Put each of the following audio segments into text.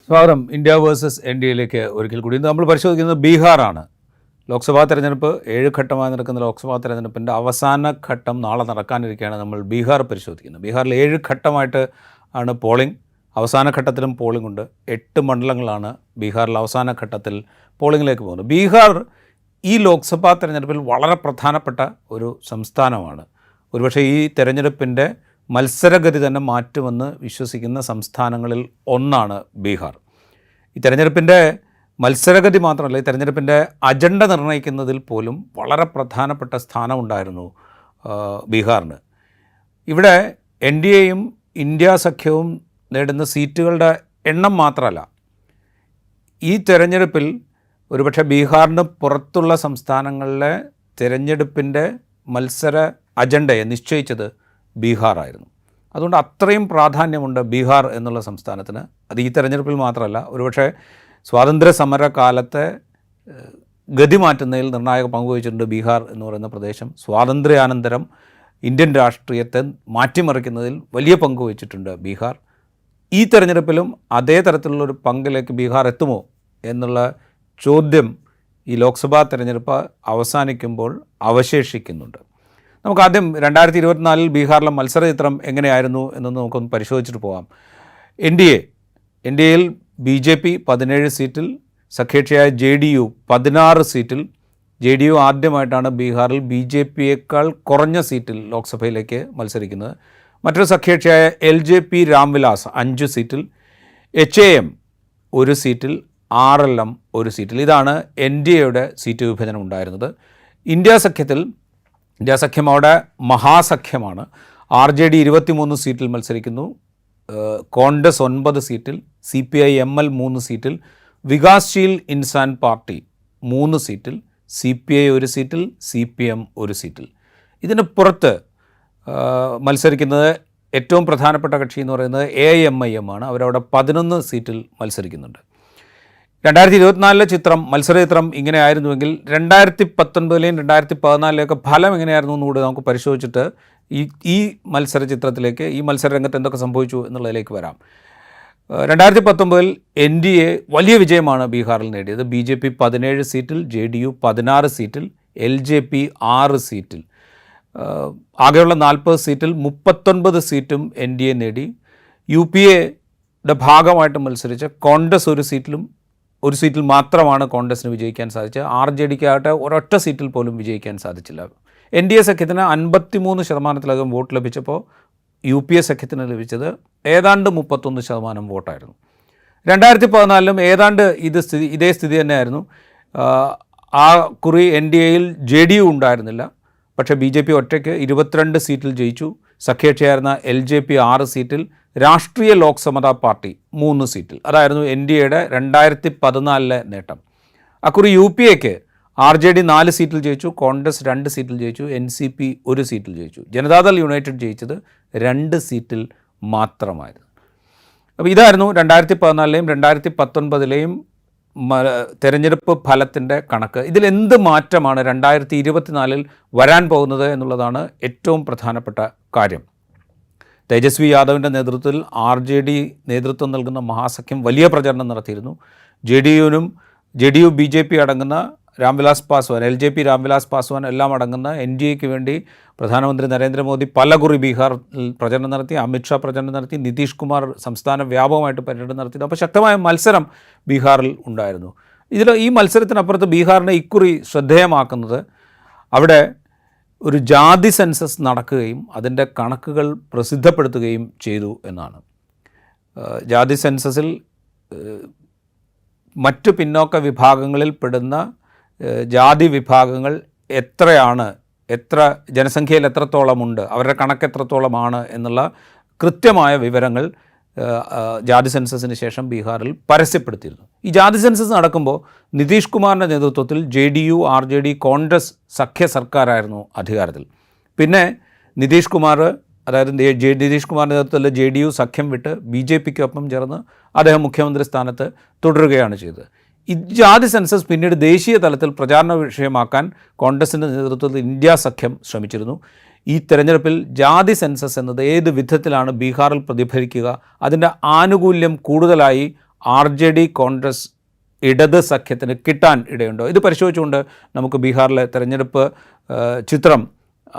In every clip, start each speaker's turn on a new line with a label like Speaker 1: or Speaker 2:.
Speaker 1: സ്വാഗതം. India versus NDAയിലേക്ക് ഒരിക്കൽ കൂടി നമ്മൾ പരിശോധിക്കുന്നത് ബീഹാറാണ്. ലോക്സഭാ തെരഞ്ഞെടുപ്പ് 7 ഘട്ടമായി നടക്കുന്ന ലോക്സഭാ തെരഞ്ഞെടുപ്പിൻ്റെ അവസാന ഘട്ടം നാളെ നടക്കാനിരിക്കുകയാണ്. നമ്മൾ ബീഹാർ പരിശോധിക്കുന്നത്. ബീഹാറിൽ 7 ഘട്ടമായിട്ട് ആണ് പോളിംഗ്. അവസാന ഘട്ടത്തിലും പോളിംഗ് ഉണ്ട്. 8 മണ്ഡലങ്ങളാണ് ബീഹാറിൽ അവസാന ഘട്ടത്തിൽ പോളിങ്ങിലേക്ക് പോകുന്നത്. ബീഹാർ ഈ ലോക്സഭാ തെരഞ്ഞെടുപ്പിൽ വളരെ പ്രധാനപ്പെട്ട ഒരു സംസ്ഥാനമാണ്. ഒരുപക്ഷെ ഈ തെരഞ്ഞെടുപ്പിൻ്റെ മത്സരഗതി തന്നെ മാറ്റുമെന്ന് വിശ്വസിക്കുന്ന സംസ്ഥാനങ്ങളിൽ ഒന്നാണ് ബീഹാർ. ഈ തെരഞ്ഞെടുപ്പിൻ്റെ മത്സരഗതി മാത്രമല്ല, ഈ തെരഞ്ഞെടുപ്പിൻ്റെ അജണ്ട നിർണ്ണയിക്കുന്നതിൽ പോലും വളരെ പ്രധാനപ്പെട്ട സ്ഥാനമുണ്ടായിരുന്നു ബീഹാറിന്. ഇവിടെ NDAയും ഇന്ത്യ സഖ്യവും നേടുന്ന സീറ്റുകളുടെ എണ്ണം മാത്രമല്ല, ഈ തെരഞ്ഞെടുപ്പിൽ ഒരുപക്ഷെ ബീഹാറിന് പുറത്തുള്ള സംസ്ഥാനങ്ങളിലെ തിരഞ്ഞെടുപ്പിൻ്റെ മത്സര അജണ്ടയെ നിശ്ചയിച്ചത് ബീഹാറായിരുന്നു. അതുകൊണ്ട് അത്രയും പ്രാധാന്യമുണ്ട് ബീഹാർ എന്നുള്ള സംസ്ഥാനത്തിന്. അത് ഈ തെരഞ്ഞെടുപ്പിൽ മാത്രമല്ല, ഒരുപക്ഷെ സ്വാതന്ത്ര്യ സമര കാലത്തെ ഗതി മാറ്റുന്നതിൽ നിർണായക പങ്കുവഹിച്ചിട്ടുണ്ട് ബീഹാർ എന്ന് പറയുന്ന പ്രദേശം. സ്വാതന്ത്ര്യാനന്തരം ഇന്ത്യൻ രാഷ്ട്രീയത്തെ മാറ്റിമറിക്കുന്നതിൽ വലിയ പങ്ക് വഹിച്ചിട്ടുണ്ട് ബീഹാർ. ഈ തെരഞ്ഞെടുപ്പിലും അതേ തരത്തിലുള്ളൊരു പങ്കിലേക്ക് ബീഹാർ എത്തുമോ എന്നുള്ള ചോദ്യം ഈ ലോക്സഭാ തെരഞ്ഞെടുപ്പ് അവസാനിക്കുമ്പോൾ അവശേഷിക്കുന്നുണ്ട്. നമുക്കാദ്യം 2024 ബീഹാറിലെ മത്സരചിത്രം എങ്ങനെയായിരുന്നു എന്നൊന്ന് നമുക്കൊന്ന് പരിശോധിച്ചിട്ട് പോകാം. NDAയിൽ BJP 17 സീറ്റിൽ, സഖ്യകക്ഷിയായ JDU 16 സീറ്റിൽ. JDU ആദ്യമായിട്ടാണ് ബീഹാറിൽ BJPയേക്കാൾ കുറഞ്ഞ സീറ്റിൽ ലോക്സഭയിലേക്ക് മത്സരിക്കുന്നത്. മറ്റൊരു സഖ്യകക്ഷിയായ LJP രാംവിലാസ് 5 സീറ്റിൽ, HAM 1 സീറ്റിൽ, RLM 1 സീറ്റിൽ. ഇതാണ് NDAയുടെ സീറ്റ് വിഭജനം ഉണ്ടായിരുന്നത്. ഇന്ത്യ സഖ്യം അവിടെ മഹാസഖ്യമാണ്. RJD 23 സീറ്റിൽ മത്സരിക്കുന്നു, കോൺഗ്രസ് 9 സീറ്റിൽ, CPI-ML 3 സീറ്റിൽ, വികാസ്ശീൽ ഇൻസാൻ പാർട്ടി 3 സീറ്റിൽ, CPI 1 സീറ്റിൽ, CPM 1 സീറ്റിൽ. ഇതിന് പുറത്ത് മത്സരിക്കുന്നത് ഏറ്റവും പ്രധാനപ്പെട്ട കക്ഷി എന്ന് പറയുന്നത് AIMIM ആണ്. അവരവിടെ 11 സീറ്റിൽ മത്സരിക്കുന്നുണ്ട്. 2024 മത്സരചിത്രം ഇങ്ങനെയായിരുന്നുവെങ്കിൽ 2019ലെയും 2014ലെയൊക്കെ ഫലം എങ്ങനെയായിരുന്നു എന്നുകൂടി നമുക്ക് പരിശോധിച്ചിട്ട് ഈ മത്സരചിത്രത്തിലേക്ക്, ഈ മത്സരരംഗത്ത് എന്തൊക്കെ സംഭവിച്ചു എന്നുള്ളതിലേക്ക് വരാം. 2019 NDA വലിയ വിജയമാണ് ബീഹാറിൽ നേടിയത്. BJP 17 സീറ്റിൽ, JDU 16 സീറ്റിൽ, LJP 6 സീറ്റിൽ. ആകെയുള്ള 40 സീറ്റിൽ 39 സീറ്റും NDA നേടി. UPAയുടെ ഭാഗമായിട്ട് മത്സരിച്ച കോൺഗ്രസ് 1 സീറ്റിൽ മാത്രമാണ് കോൺഗ്രസിന് വിജയിക്കാൻ സാധിച്ചത്. RJDക്കാകട്ടെ ഒരൊറ്റ സീറ്റിൽ പോലും വിജയിക്കാൻ സാധിച്ചില്ല. NDA സഖ്യത്തിന് 53% വോട്ട് ലഭിച്ചപ്പോൾ UPA സഖ്യത്തിന് ലഭിച്ചത് ഏതാണ്ട് 31% വോട്ടായിരുന്നു. 2014 ഏതാണ്ട് ഇതേ സ്ഥിതി തന്നെയായിരുന്നു. ആ കുറി NDAയിൽ JDU ഉണ്ടായിരുന്നില്ല. പക്ഷേ BJP ഒറ്റയ്ക്ക് 22 സീറ്റിൽ ജയിച്ചു. സഖ്യകക്ഷിയായിരുന്ന LJP 6 സീറ്റിൽ, രാഷ്ട്രീയ ലോക് സമതാ പാർട്ടി 3 സീറ്റിൽ. അതായിരുന്നു NDAയുടെ 2014 നേട്ടം. അക്കുറി UPAയ്ക്ക് RJD 4 സീറ്റിൽ ജയിച്ചു, കോൺഗ്രസ് 2 സീറ്റിൽ ജയിച്ചു, NCP 1 സീറ്റിൽ ജയിച്ചു. ജനതാദൾ യുണൈറ്റഡ് ജയിച്ചത് 2 സീറ്റിൽ മാത്രമായിരുന്നു. അപ്പോൾ ഇതായിരുന്നു 2014ലെയും 2019ലെയും തെരഞ്ഞെടുപ്പ് ഫലത്തിൻ്റെ കണക്ക്. ഇതിലെന്ത് മാറ്റമാണ് 2024 വരാൻ പോകുന്നത് എന്നുള്ളതാണ് ഏറ്റവും പ്രധാനപ്പെട്ട കാര്യം. തേജസ്വി യാദവിൻ്റെ നേതൃത്വത്തിൽ RJD നേതൃത്വം നൽകുന്ന മഹാസഖ്യം വലിയ പ്രചരണം നടത്തിയിരുന്നു. JDU BJP അടങ്ങുന്ന രാംവിലാസ് പാസ്വാൻ, LJP രാംവിലാസ് പാസ്വാൻ എല്ലാം അടങ്ങുന്ന NDAയ്ക്ക് വേണ്ടി പ്രധാനമന്ത്രി നരേന്ദ്രമോദി പലകുറി ബീഹാറിൽ പ്രചരണം നടത്തി, അമിത്ഷാ പ്രചരണം നടത്തി, നിതീഷ് കുമാർ സംസ്ഥാന വ്യാപകമായിട്ട് പര്യടനം നടത്തി. അപ്പോൾ ശക്തമായ മത്സരം ബീഹാറിൽ ഉണ്ടായിരുന്നു. ഈ മത്സരത്തിനപ്പുറത്ത് ബീഹാറിനെ ഇക്കുറി ശ്രദ്ധേയമാക്കുന്നത് അവിടെ ഒരു ജാതി സെൻസസ് നടക്കുകയും അതിൻ്റെ കണക്കുകൾ പ്രസിദ്ധപ്പെടുത്തുകയും ചെയ്തു എന്നാണ്. ജാതി സെൻസസിൽ മറ്റു പിന്നോക്ക വിഭാഗങ്ങളിൽ പെടുന്ന ജാതി വിഭാഗങ്ങൾ എത്ര ജനസംഖ്യയിൽ എത്രത്തോളമുണ്ട്, അവരുടെ കണക്ക് എത്രത്തോളമാണ് എന്നുള്ള കൃത്യമായ വിവരങ്ങൾ ജാതി സെൻസസിന് ശേഷം ബീഹാറിൽ പരസ്യപ്പെടുത്തിയിരുന്നു. ഈ ജാതി സെൻസസ് നടക്കുമ്പോൾ നിതീഷ് കുമാറിൻ്റെ നേതൃത്വത്തിൽ JDU, RJD, കോൺഗ്രസ് സഖ്യ സർക്കാരായിരുന്നു അധികാരത്തിൽ. പിന്നെ നിതീഷ് കുമാറിൻ്റെ നേതൃത്വത്തിൽ JDU സഖ്യം വിട്ട് BJPക്കൊപ്പം ചേർന്ന് അദ്ദേഹം മുഖ്യമന്ത്രി സ്ഥാനത്ത് തുടരുകയാണ് ചെയ്തത്. ഈ ജാതി സെൻസസ് പിന്നീട് ദേശീയ തലത്തിൽ പ്രചാരണ വിഷയമാക്കാൻ കോൺഗ്രസിൻ്റെ നേതൃത്വത്തിൽ ഇന്ത്യ സഖ്യം ശ്രമിച്ചിരുന്നു. ഈ തെരഞ്ഞെടുപ്പിൽ ജാതി സെൻസസ് എന്നത് ഏത് വിധത്തിലാണ് ബീഹാറിൽ പ്രതിഫലിക്കുക, അതിൻ്റെ ആനുകൂല്യം കൂടുതലായി RJD കോൺഗ്രസ് ഇടത് സഖ്യത്തിന് കിട്ടാൻ ഇടയുണ്ടോ? ഇത് പരിശോധിച്ചുകൊണ്ട് നമുക്ക് ബീഹാറിലെ തെരഞ്ഞെടുപ്പ് ചിത്രം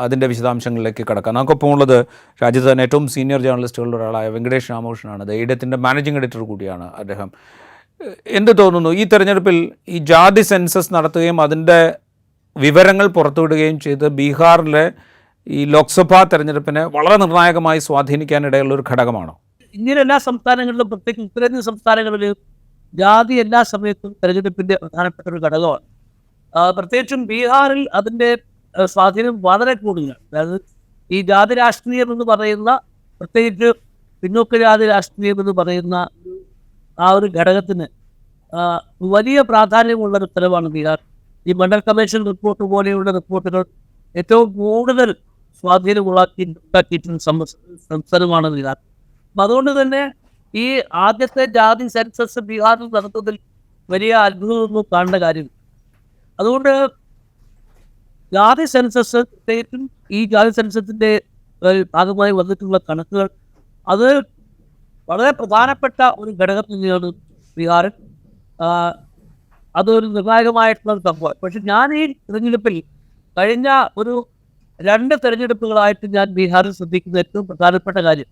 Speaker 1: അതിൻ്റെ വിശദാംശങ്ങളിലേക്ക് കടക്കാം. നമുക്കൊപ്പം ഉള്ളത് രാജ്യത്ത് തന്നെ ഏറ്റവും സീനിയർ ജേർണലിസ്റ്റുകളിൽ ഒരാളായ വെങ്കടേഷ് രാമകൃഷ്ണനാണ്. ദ ഇടത്തിൻ്റെ മാനേജിംഗ് എഡിറ്റർ കൂടിയാണ് അദ്ദേഹം. എന്ത് തോന്നുന്നു, ഈ തെരഞ്ഞെടുപ്പിൽ ഈ ജാതി സെൻസസ് നടത്തുകയും അതിൻ്റെ വിവരങ്ങൾ പുറത്തുവിടുകയും ചെയ്ത് ബീഹാറിലെ ഈ ലോക്സഭാ തെരഞ്ഞെടുപ്പിനെ വളരെ നിർണായകമായി സ്വാധീനിക്കാനിടയുള്ള ഒരു ഘടകമാണോ?
Speaker 2: ഇന്ത്യയിലെ എല്ലാ സംസ്ഥാനങ്ങളിലും, പ്രത്യേകിച്ച് ഉത്തരേന്ത്യൻ സംസ്ഥാനങ്ങളിൽ ജാതി എല്ലാ സമയത്തും തെരഞ്ഞെടുപ്പിൻ്റെ പ്രധാനപ്പെട്ട ഒരു ഘടകമാണ്. പ്രത്യേകിച്ചും ബീഹാറിൽ അതിൻ്റെ സ്വാധീനം വളരെ കൂടുതലാണ്. അതായത് ഈ ജാതി രാഷ്ട്രീയം എന്ന് പറയുന്ന, പ്രത്യേകിച്ച് പിന്നോക്ക ജാതി രാഷ്ട്രീയം എന്ന് പറയുന്ന ആ ഒരു ഘടകത്തിന് വലിയ പ്രാധാന്യമുള്ള ഒരു സ്ഥലമാണ് ബീഹാർ. ഈ മണ്ഡൽ കമ്മീഷൻ റിപ്പോർട്ട് പോലെയുള്ള റിപ്പോർട്ടുകൾ ഏറ്റവും കൂടുതൽ സ്വാധീനമുണ്ടാക്കിയിട്ടുള്ള സംസ്ഥാനമാണ് ബീഹാർ. അപ്പം അതുകൊണ്ട് തന്നെ ഈ ആദ്യത്തെ ജാതി സെൻസസ് ബീഹാറിൽ നടത്തുന്നതിൽ വലിയ അത്ഭുതമൊന്നും കാണേണ്ട കാര്യമില്ല. അതുകൊണ്ട് ജാതി സെൻസസ്, പ്രത്യേകിച്ചും ഈ ജാതി സെൻസസിൻ്റെ ഭാഗമായി വന്നിട്ടുള്ള കണക്കുകൾ, അത് വളരെ പ്രധാനപ്പെട്ട ഒരു ഘടകം തന്നെയാണ് ബീഹാറിൽ. അതൊരു നിർണായകമായിട്ടുള്ള ഒരു സംഭവം. പക്ഷെ ഞാൻ ഈ തിരഞ്ഞെടുപ്പിൽ കഴിഞ്ഞ ഒരു 2 തെരഞ്ഞെടുപ്പുകളായിട്ട് ഞാൻ ബീഹാറിൽ ശ്രദ്ധിക്കുന്ന ഏറ്റവും പ്രധാനപ്പെട്ട കാര്യം,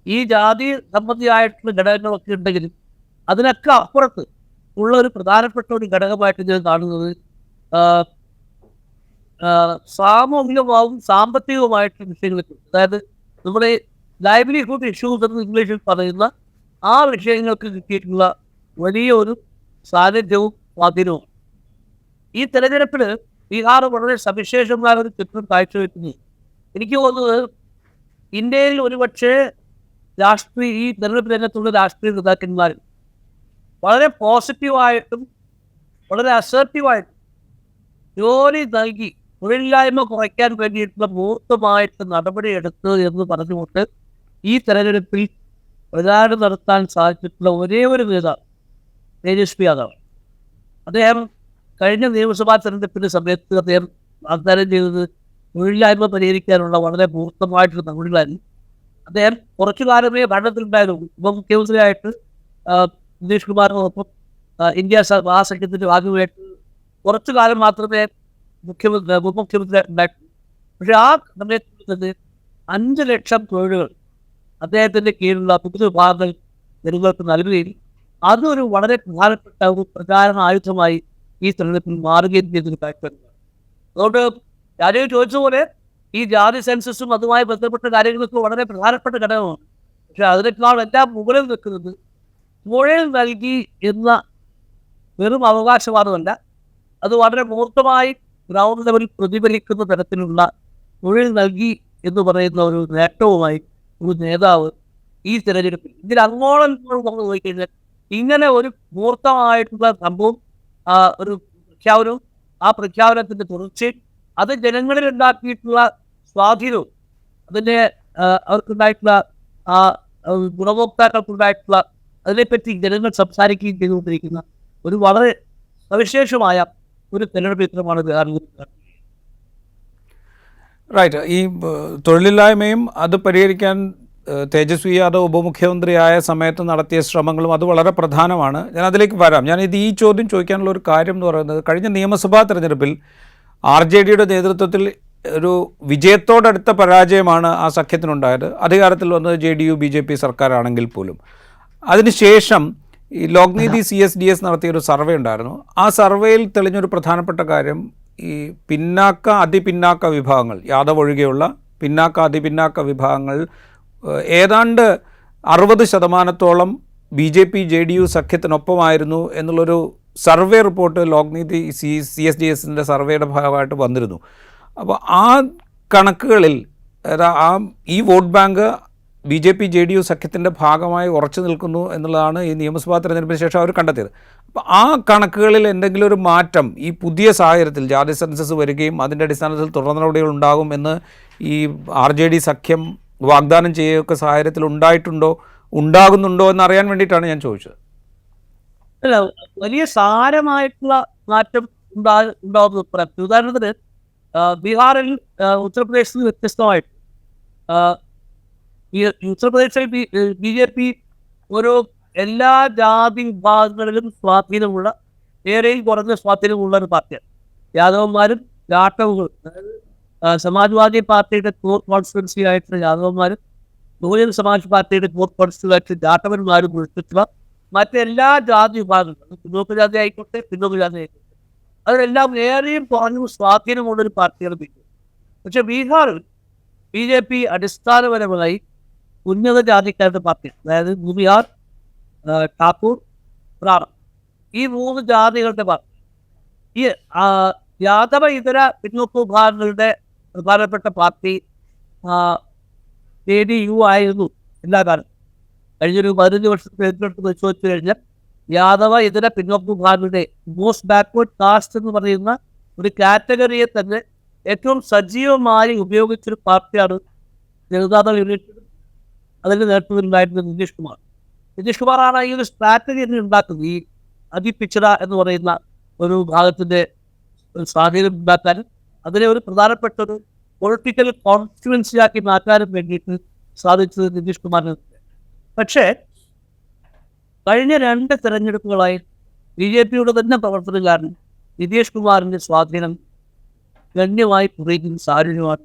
Speaker 2: ഈ ജാതി സംബന്ധിയായിട്ടുള്ള ഘടകങ്ങളൊക്കെ ഉണ്ടെങ്കിലും അതിനൊക്കെ അപ്പുറത്ത് ഉള്ള ഒരു പ്രധാനപ്പെട്ട ഒരു ഘടകമായിട്ട് ഞാൻ കാണുന്നത് സാമൂഹികമാവും സാമ്പത്തികവുമായിട്ടുള്ള വിഷയങ്ങളെക്കുറിച്ച്, അതായത് നമ്മുടെ ലൈവ്ലിഹുഡ് ഇഷ്യൂസ് എന്ന് ഇംഗ്ലീഷിൽ പറയുന്ന ആ വിഷയങ്ങൾക്ക് കിട്ടിയിട്ടുള്ള വലിയൊരു സാന്നിധ്യവും സ്വാധീനവും. ഈ തെരഞ്ഞെടുപ്പിൽ ബീഹാർ വളരെ സവിശേഷമായ ഒരു ചിത്രം കാഴ്ചവെക്കുന്നു. എനിക്ക് തോന്നുന്നത് ഇന്ത്യയിൽ ഒരുപക്ഷെ ഈ തെരഞ്ഞെടുപ്പ് രംഗത്തുള്ള രാഷ്ട്രീയ നേതാക്കന്മാർ വളരെ പോസിറ്റീവായിട്ടും വളരെ അസർട്ടീവായിട്ടും ജോലി നൽകി തൊഴിലില്ലായ്മ കുറയ്ക്കാൻ വേണ്ടിയിട്ടുള്ള മൂർത്തമായിട്ട് നടപടിയെടുത്ത് എന്ന് പറഞ്ഞുകൊണ്ട് ഈ തെരഞ്ഞെടുപ്പിൽ പ്രചാരണം നടത്താൻ സാധിച്ചിട്ടുള്ള ഒരേ ഒരു നേതാവ് തേജസ്വി യാദവ്. അദ്ദേഹം കഴിഞ്ഞ നിയമസഭാ തെരഞ്ഞെടുപ്പിൻ്റെ സമയത്ത് അദ്ദേഹം വാഗ്ദാനം ചെയ്തത് തൊഴിലില്ലായ്മ പരിഹരിക്കാനുള്ള വളരെ മൂർത്തമായിട്ടുള്ള നടപടികളായിരുന്നു. അദ്ദേഹം കുറച്ചു കാലമേ ഭരണത്തിലുണ്ടായിരുന്നു. ഉപമുഖ്യമന്ത്രിയായിട്ട് നിതീഷ് കുമാറിനോടൊപ്പം ഇന്ത്യ മഹാസഖ്യത്തിൻ്റെ ഭാഗമായിട്ട് കുറച്ചു കാലം മാത്രമേ ഉപമുഖ്യമന്ത്രി ഉണ്ടായിട്ടുള്ളൂ. പക്ഷെ ആ സമയത്ത് തന്നെ 5 ലക്ഷം തൊഴിലുകൾ അദ്ദേഹത്തിൻ്റെ കീഴിലുള്ള പുതിയ വിഭാഗങ്ങൾ ജനങ്ങൾക്ക് നൽകുകയും അതൊരു വളരെ പ്രധാനപ്പെട്ട ഒരു പ്രചാരണ ആയുധമായി ഈ തെരഞ്ഞെടുപ്പിൽ മാറുകയും ചെയ്തൊരു കാഴ്ചപ്പാടാണ്. അതുകൊണ്ട് രാജീവ് ചോദിച്ചതുപോലെ ഈ ജാതി സെൻസസും അതുമായി ബന്ധപ്പെട്ട കാര്യങ്ങളൊക്കെ വളരെ പ്രധാനപ്പെട്ട ഘടകമാണ്. പക്ഷെ അതിനേക്കാൾ എല്ലാം മുകളിൽ നിൽക്കുന്നത് തൊഴിൽ നൽകി എന്ന വെറും അവകാശവാദമല്ല, അത് വളരെ മൂർത്തമായി ഗ്രൗണ്ട് ലെവലിൽ പ്രതിഫലിക്കുന്ന തരത്തിലുള്ള തൊഴിൽ നൽകി എന്ന് പറയുന്ന ഒരു നേട്ടവുമായി ഒരു നേതാവ് ഈ തെരഞ്ഞെടുപ്പിൽ ഇതിൽ അങ്ങോളം നമ്മൾ നോക്കിക്കഴിഞ്ഞാൽ ഇങ്ങനെ ഒരു മൂർത്തമായിട്ടുള്ള സംഭവം, ഒരു പ്രഖ്യാപനവും ആ പ്രഖ്യാപനത്തിൻ്റെ തുടർച്ചയും അത് ജനങ്ങളിൽ ഉണ്ടാക്കിയിട്ടുള്ള സ്വാധീനവും അതിൻ്റെ അവർക്കുണ്ടായിട്ടുള്ള ആ ഗുണഭോക്താക്കൾക്കുണ്ടായിട്ടുള്ള അതിനെപ്പറ്റി ജനങ്ങൾ സംസാരിക്കുകയും ചെയ്തുകൊണ്ടിരിക്കുന്ന ഒരു വളരെ സവിശേഷമായ ഒരു തെരഞ്ഞെടുപ്പ് ചിത്രമാണ് ബീഹാറിൽ.
Speaker 1: റൈറ്റ്. ഈ തൊഴിലില്ലായ്മയും അത് പരിഹരിക്കാൻ തേജസ്വി യാദവ് ഉപമുഖ്യമന്ത്രിയായ സമയത്ത് നടത്തിയ ശ്രമങ്ങളും അത് വളരെ പ്രധാനമാണ്. ഞാൻ അതിലേക്ക് വരാം. ഈ ചോദ്യം ചോദിക്കാനുള്ള ഒരു കാര്യം എന്ന് പറയുന്നത്, കഴിഞ്ഞ നിയമസഭാ തെരഞ്ഞെടുപ്പിൽ RJDയുടെ നേതൃത്വത്തിൽ ഒരു വിജയത്തോടടുത്ത പരാജയമാണ് ആ സഖ്യത്തിനുണ്ടായത്. അധികാരത്തിൽ വന്നത് JDU BJP സർക്കാരാണെങ്കിൽ പോലും. അതിനുശേഷം ഈ ലോക്നീതി CSDS നടത്തിയൊരു സർവേ ഉണ്ടായിരുന്നു. ആ സർവേയിൽ തെളിഞ്ഞൊരു പ്രധാനപ്പെട്ട കാര്യം, ഈ അതിപിന്നാക്ക വിഭാഗങ്ങൾ, യാദവ് ഒഴികെയുള്ള അതിപിന്നാക്ക വിഭാഗങ്ങൾ ഏതാണ്ട് 60% BJP JDU സഖ്യത്തിനൊപ്പമായിരുന്നു എന്നുള്ളൊരു സർവേ റിപ്പോർട്ട് ലോക്നീതി CSDSൻ്റെ സർവേയുടെ ഭാഗമായിട്ട് വന്നിരുന്നു. അപ്പോൾ ആ കണക്കുകളിൽ ഈ വോട്ട് ബാങ്ക് BJP JDU സഖ്യത്തിൻ്റെ ഭാഗമായി ഉറച്ചു നിൽക്കുന്നു എന്നുള്ളതാണ് ഈ നിയമസഭാ തെരഞ്ഞെടുപ്പിന് ശേഷം അവർ കണ്ടെത്തിയത്. അപ്പോൾ ആ കണക്കുകളിൽ എന്തെങ്കിലും ഒരു മാറ്റം ഈ പുതിയ സാഹചര്യത്തിൽ ജാതി സെൻസസ് വരികയും അതിൻ്റെ അടിസ്ഥാനത്തിൽ തുടർ നടപടികൾ ഉണ്ടാകും എന്ന് ഈ RJD സഖ്യം വാഗ്ദാനം ചെയ്യുകയൊക്കെ സാഹചര്യത്തിൽ ഉണ്ടാകുന്നുണ്ടോ എന്നറിയാൻ വേണ്ടിയിട്ടാണ് ഞാൻ ചോദിച്ചത്.
Speaker 2: അല്ല, വലിയ സാരമായിട്ടുള്ള മാറ്റം ഉണ്ടാകുന്നത് പറയാം. ഉദാഹരണത്തിന് ബീഹാറിൽ ഉത്തർപ്രദേശിൽ വ്യത്യസ്തമായിട്ട് ഈ ഉത്തർപ്രദേശിൽ BJP ഒരു എല്ലാ ജാതി വിഭാഗങ്ങളിലും സ്വാധീനമുള്ള, ഏറെയും കുറഞ്ഞ സ്വാധീനമുള്ള ഒരു പാർട്ടിയാണ്. യാദവന്മാരും ജാട്ടവുകളും, അതായത് സമാജ്വാദി പാർട്ടിയുടെ കോർ കോൺസ്റ്റിറ്റ്യുവൻസി ആയിട്ടുള്ള യാദവന്മാരും ബഹുജൻ സമാജ് പാർട്ടിയുടെ കോർ കോൺസ്റ്റിറ്റ്യുവൻസി ആയിട്ട് ജാട്ടവന്മാരും ഉൾപ്പെട്ടുള്ള മറ്റെല്ലാ ജാതി വിഭാഗങ്ങളും, പിന്നോക്ക ജാതി ആയിക്കോട്ടെ, പിന്നോക്ക ജാതി ആയിക്കോട്ടെ, അതിലെല്ലാം ഏറെയും കുറഞ്ഞ സ്വാധീനമുള്ളൊരു പാർട്ടിയാണ് ബി ജെ പി. പക്ഷെ ബീഹാറിൽ ബി ജെ പി അടിസ്ഥാനപരമായി ഉന്നത ജാതിക്കാരുടെ പാർട്ടിയാണ്. അതായത് ഭൂമിയാർ, ഠാക്കൂർ, ബ്രാഹ്മൺ, ഈ 3 ജാതികളുടെ പാർട്ടി. ഈ യാദവ ഇതര പിന്നോക്ക വിഭാഗങ്ങളുടെ പ്രധാനപ്പെട്ട പാർട്ടി JDU ആയിരുന്നു എല്ലാ കാലം. കഴിഞ്ഞൊരു 15 വർഷത്തെ തെരഞ്ഞെടുപ്പ് പരിശോധിച്ചു കഴിഞ്ഞാൽ യാദവ ഇതര പിന്നോക്ക വിഭാഗങ്ങളുടെ മോസ്റ്റ് ബാക്ക്വേർഡ് കാസ്റ്റ് എന്ന് പറയുന്ന ഒരു കാറ്റഗറിയെ തന്നെ ഏറ്റവും സജീവമായി ഉപയോഗിച്ചൊരു പാർട്ടിയാണ് ജനതാദൾ യൂണിറ്റ്. അതിൻ്റെ നേതൃത്വത്തിലുണ്ടായിരുന്ന നിതീഷ് കുമാർ. നിതീഷ് കുമാറാണ് ഈ ഒരു സ്ട്രാറ്റജി തന്നെ ഉണ്ടാക്കുന്നത്. ഈ അതിപിച്ചറ എന്ന് പറയുന്ന ഒരു വിഭാഗത്തിൻ്റെ സ്വാധീനം ഉണ്ടാക്കാനും അതിനെ ഒരു പ്രധാനപ്പെട്ട ഒരു പൊളിറ്റിക്കൽ കോൺസ്റ്റിറ്റ്യുവൻസിയാക്കി മാറ്റാനും വേണ്ടിയിട്ട് സാധിച്ചത് നിതീഷ് കുമാറിന്. പക്ഷേ കഴിഞ്ഞ 2 തെരഞ്ഞെടുപ്പുകളായി ബി ജെ പിയുടെ തന്നെ പ്രവർത്തനക്കാരൻ നിതീഷ് കുമാറിൻ്റെ സ്വാധീനം ഗണ്യമായി കുറയുന്ന സാഹചര്യമാണ്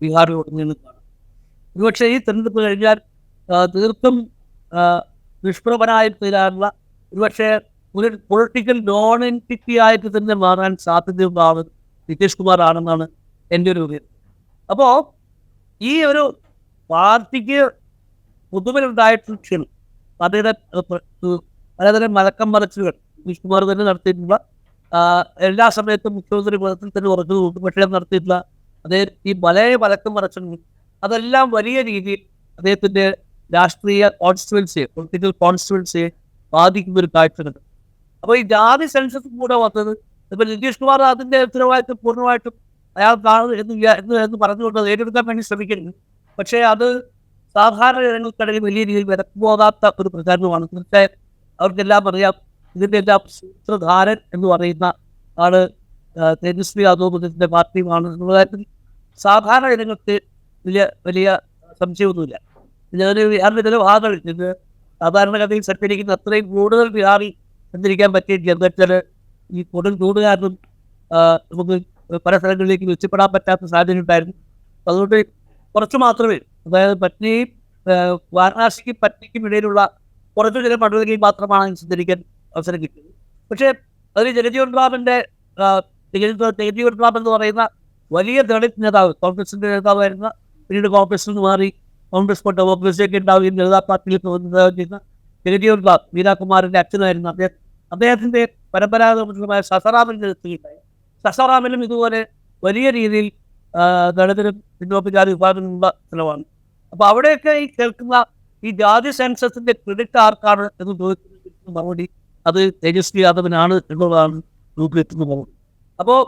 Speaker 2: ബീഹാറിലുടനീളം കാണും. ഒരുപക്ഷെ ഈ തെരഞ്ഞെടുപ്പ് കഴിഞ്ഞാൽ തീർത്തും നിഷ്പ്രഭനായി തീരാനുള്ള, ഒരുപക്ഷെ ഒരു പൊളിറ്റിക്കൽ നോൺ എൻറ്റിറ്റി ആയിട്ട് തന്നെ മാറാൻ സാധ്യതയുണ്ടാവുന്നത് നിതീഷ് കുമാർ ആണെന്നാണ് എൻ്റെ ഒരു വിവരം. അപ്പോൾ ഈ ഒരു പാർട്ടിക്ക് പൊതുവിലുണ്ടായിട്ടുള്ള ക്ഷീണം, പാർട്ടിയുടെ പലതരം മലക്കം മറച്ചുകൾ നിതീഷ് കുമാർ തന്നെ നടത്തിയിട്ടുള്ള, എല്ലാ സമയത്തും മുഖ്യമന്ത്രി പദത്തിൽ തന്നെ ഉറങ്ങുന്നുണ്ട്, പക്ഷേ നടത്തിയിട്ടുള്ള ഈ മലക്കം മറച്ചുകൾ അതെല്ലാം വലിയ രീതിയിൽ അദ്ദേഹത്തിൻ്റെ രാഷ്ട്രീയ കോൺസ്റ്റിറ്റ്യുവൻസിയെ, പൊളിറ്റിക്കൽ കോൺസ്റ്റിറ്റ്യുവൻസിയെ ബാധിക്കുന്ന ഒരു കാഴ്ചയുണ്ട്. അപ്പോൾ ഈ ജാതി സെൻസസ് കൂടെ വന്നത് ഇപ്പോൾ നിതീഷ് കുമാർ അതിൻ്റെ ഉത്തരവാദിത്വം പൂർണ്ണമായിട്ടും അയാൾ എന്ന് പറഞ്ഞുകൊണ്ട് ഏറ്റെടുക്കാൻ വേണ്ടി ശ്രമിക്കുന്നു. പക്ഷേ അത് സാധാരണ ജനങ്ങൾക്കിടയിൽ വലിയ രീതിയിൽ വിലക്കുപോകാത്ത ഒരു പ്രചാരണമാണ്. തീർച്ചയായും അവർക്കെല്ലാം അറിയാം, ഇതിൻ്റെ എല്ലാം സൂത്രധാരൻ എന്ന് പറയുന്ന ആള് തേജസ്വി യാദവിൻ്റെ പാർട്ടിയുമാണ് എന്നുള്ള കാര്യത്തിൽ സാധാരണ ജനങ്ങൾക്ക് വലിയ സംശയമൊന്നുമില്ല. ബിഹാറിൽ ചില ഭാഗങ്ങളിൽ നിന്ന് സാധാരണഗതിയിൽ സഞ്ചരിക്കുന്ന അത്രയും കൂടുതൽ ബിഹാറിൽ സഞ്ചരിക്കാൻ പറ്റിയിട്ടില്ല. എന്താ വെച്ചാൽ ഈ കൊടും ചൂട് കാരണം നമുക്ക് പല സ്ഥലങ്ങളിലേക്ക് എത്തിപ്പെടാൻ പറ്റാത്ത സാഹചര്യം ഉണ്ടായിരുന്നു. അതുകൊണ്ട് കുറച്ച് മാത്രമേ, അതായത് പറ്റ്നയും വാരണാസിക്കും പറ്റ്നയ്ക്കും ഇടയിലുള്ള കുറച്ച് ചില മണ്ഡലങ്ങളിൽ മാത്രമാണ് സഞ്ചരിക്കാൻ അവസരം കിട്ടിയത്. പക്ഷേ അതിൽ ജഗജീവൻ റാമിൻ്റെ ജഗജീവൻ റാം എന്ന് പറയുന്ന വലിയ ദളിത് നേതാവ്, കോൺഗ്രസിൻ്റെ നേതാവായിരുന്ന, പിന്നീട് കോൺഗ്രസിൽ നിന്ന് മാറി കോൺഗ്രസ് കൊണ്ട് ഡെമോക്രസിയൊക്കെ ഉണ്ടാവുകയും ജനതാ പാർട്ടിയിൽ ചെയ്യുന്ന ജഗജീവൻ റാം, മീരാകുമാറിൻ്റെ അച്ഛനായിരുന്നു. അദ്ദേഹത്തിൻ്റെ പരമ്പരാഗതമായ സസറാമിൻ്റെ എത്തുകയുണ്ടായി. സസറാമിലും ഇതുപോലെ വലിയ രീതിയിൽ ദളിതരും പിന്നോക്ക ജാതി വിഭാഗത്തിലുള്ള സ്ഥലമാണ്. അപ്പോൾ അവിടെയൊക്കെ ഈ കേൾക്കുന്ന ഈ ജാതി സെൻസസിൻ്റെ ക്രെഡിറ്റ് ആർക്കാണ് എന്ന് ചോദിക്കുന്ന മറുപടി അത് തേജസ്വി യാദവിനാണ് എന്നുള്ളതാണ് ഗ്രൂപ്പിലെത്തുന്ന മറുപടി. അപ്പോൾ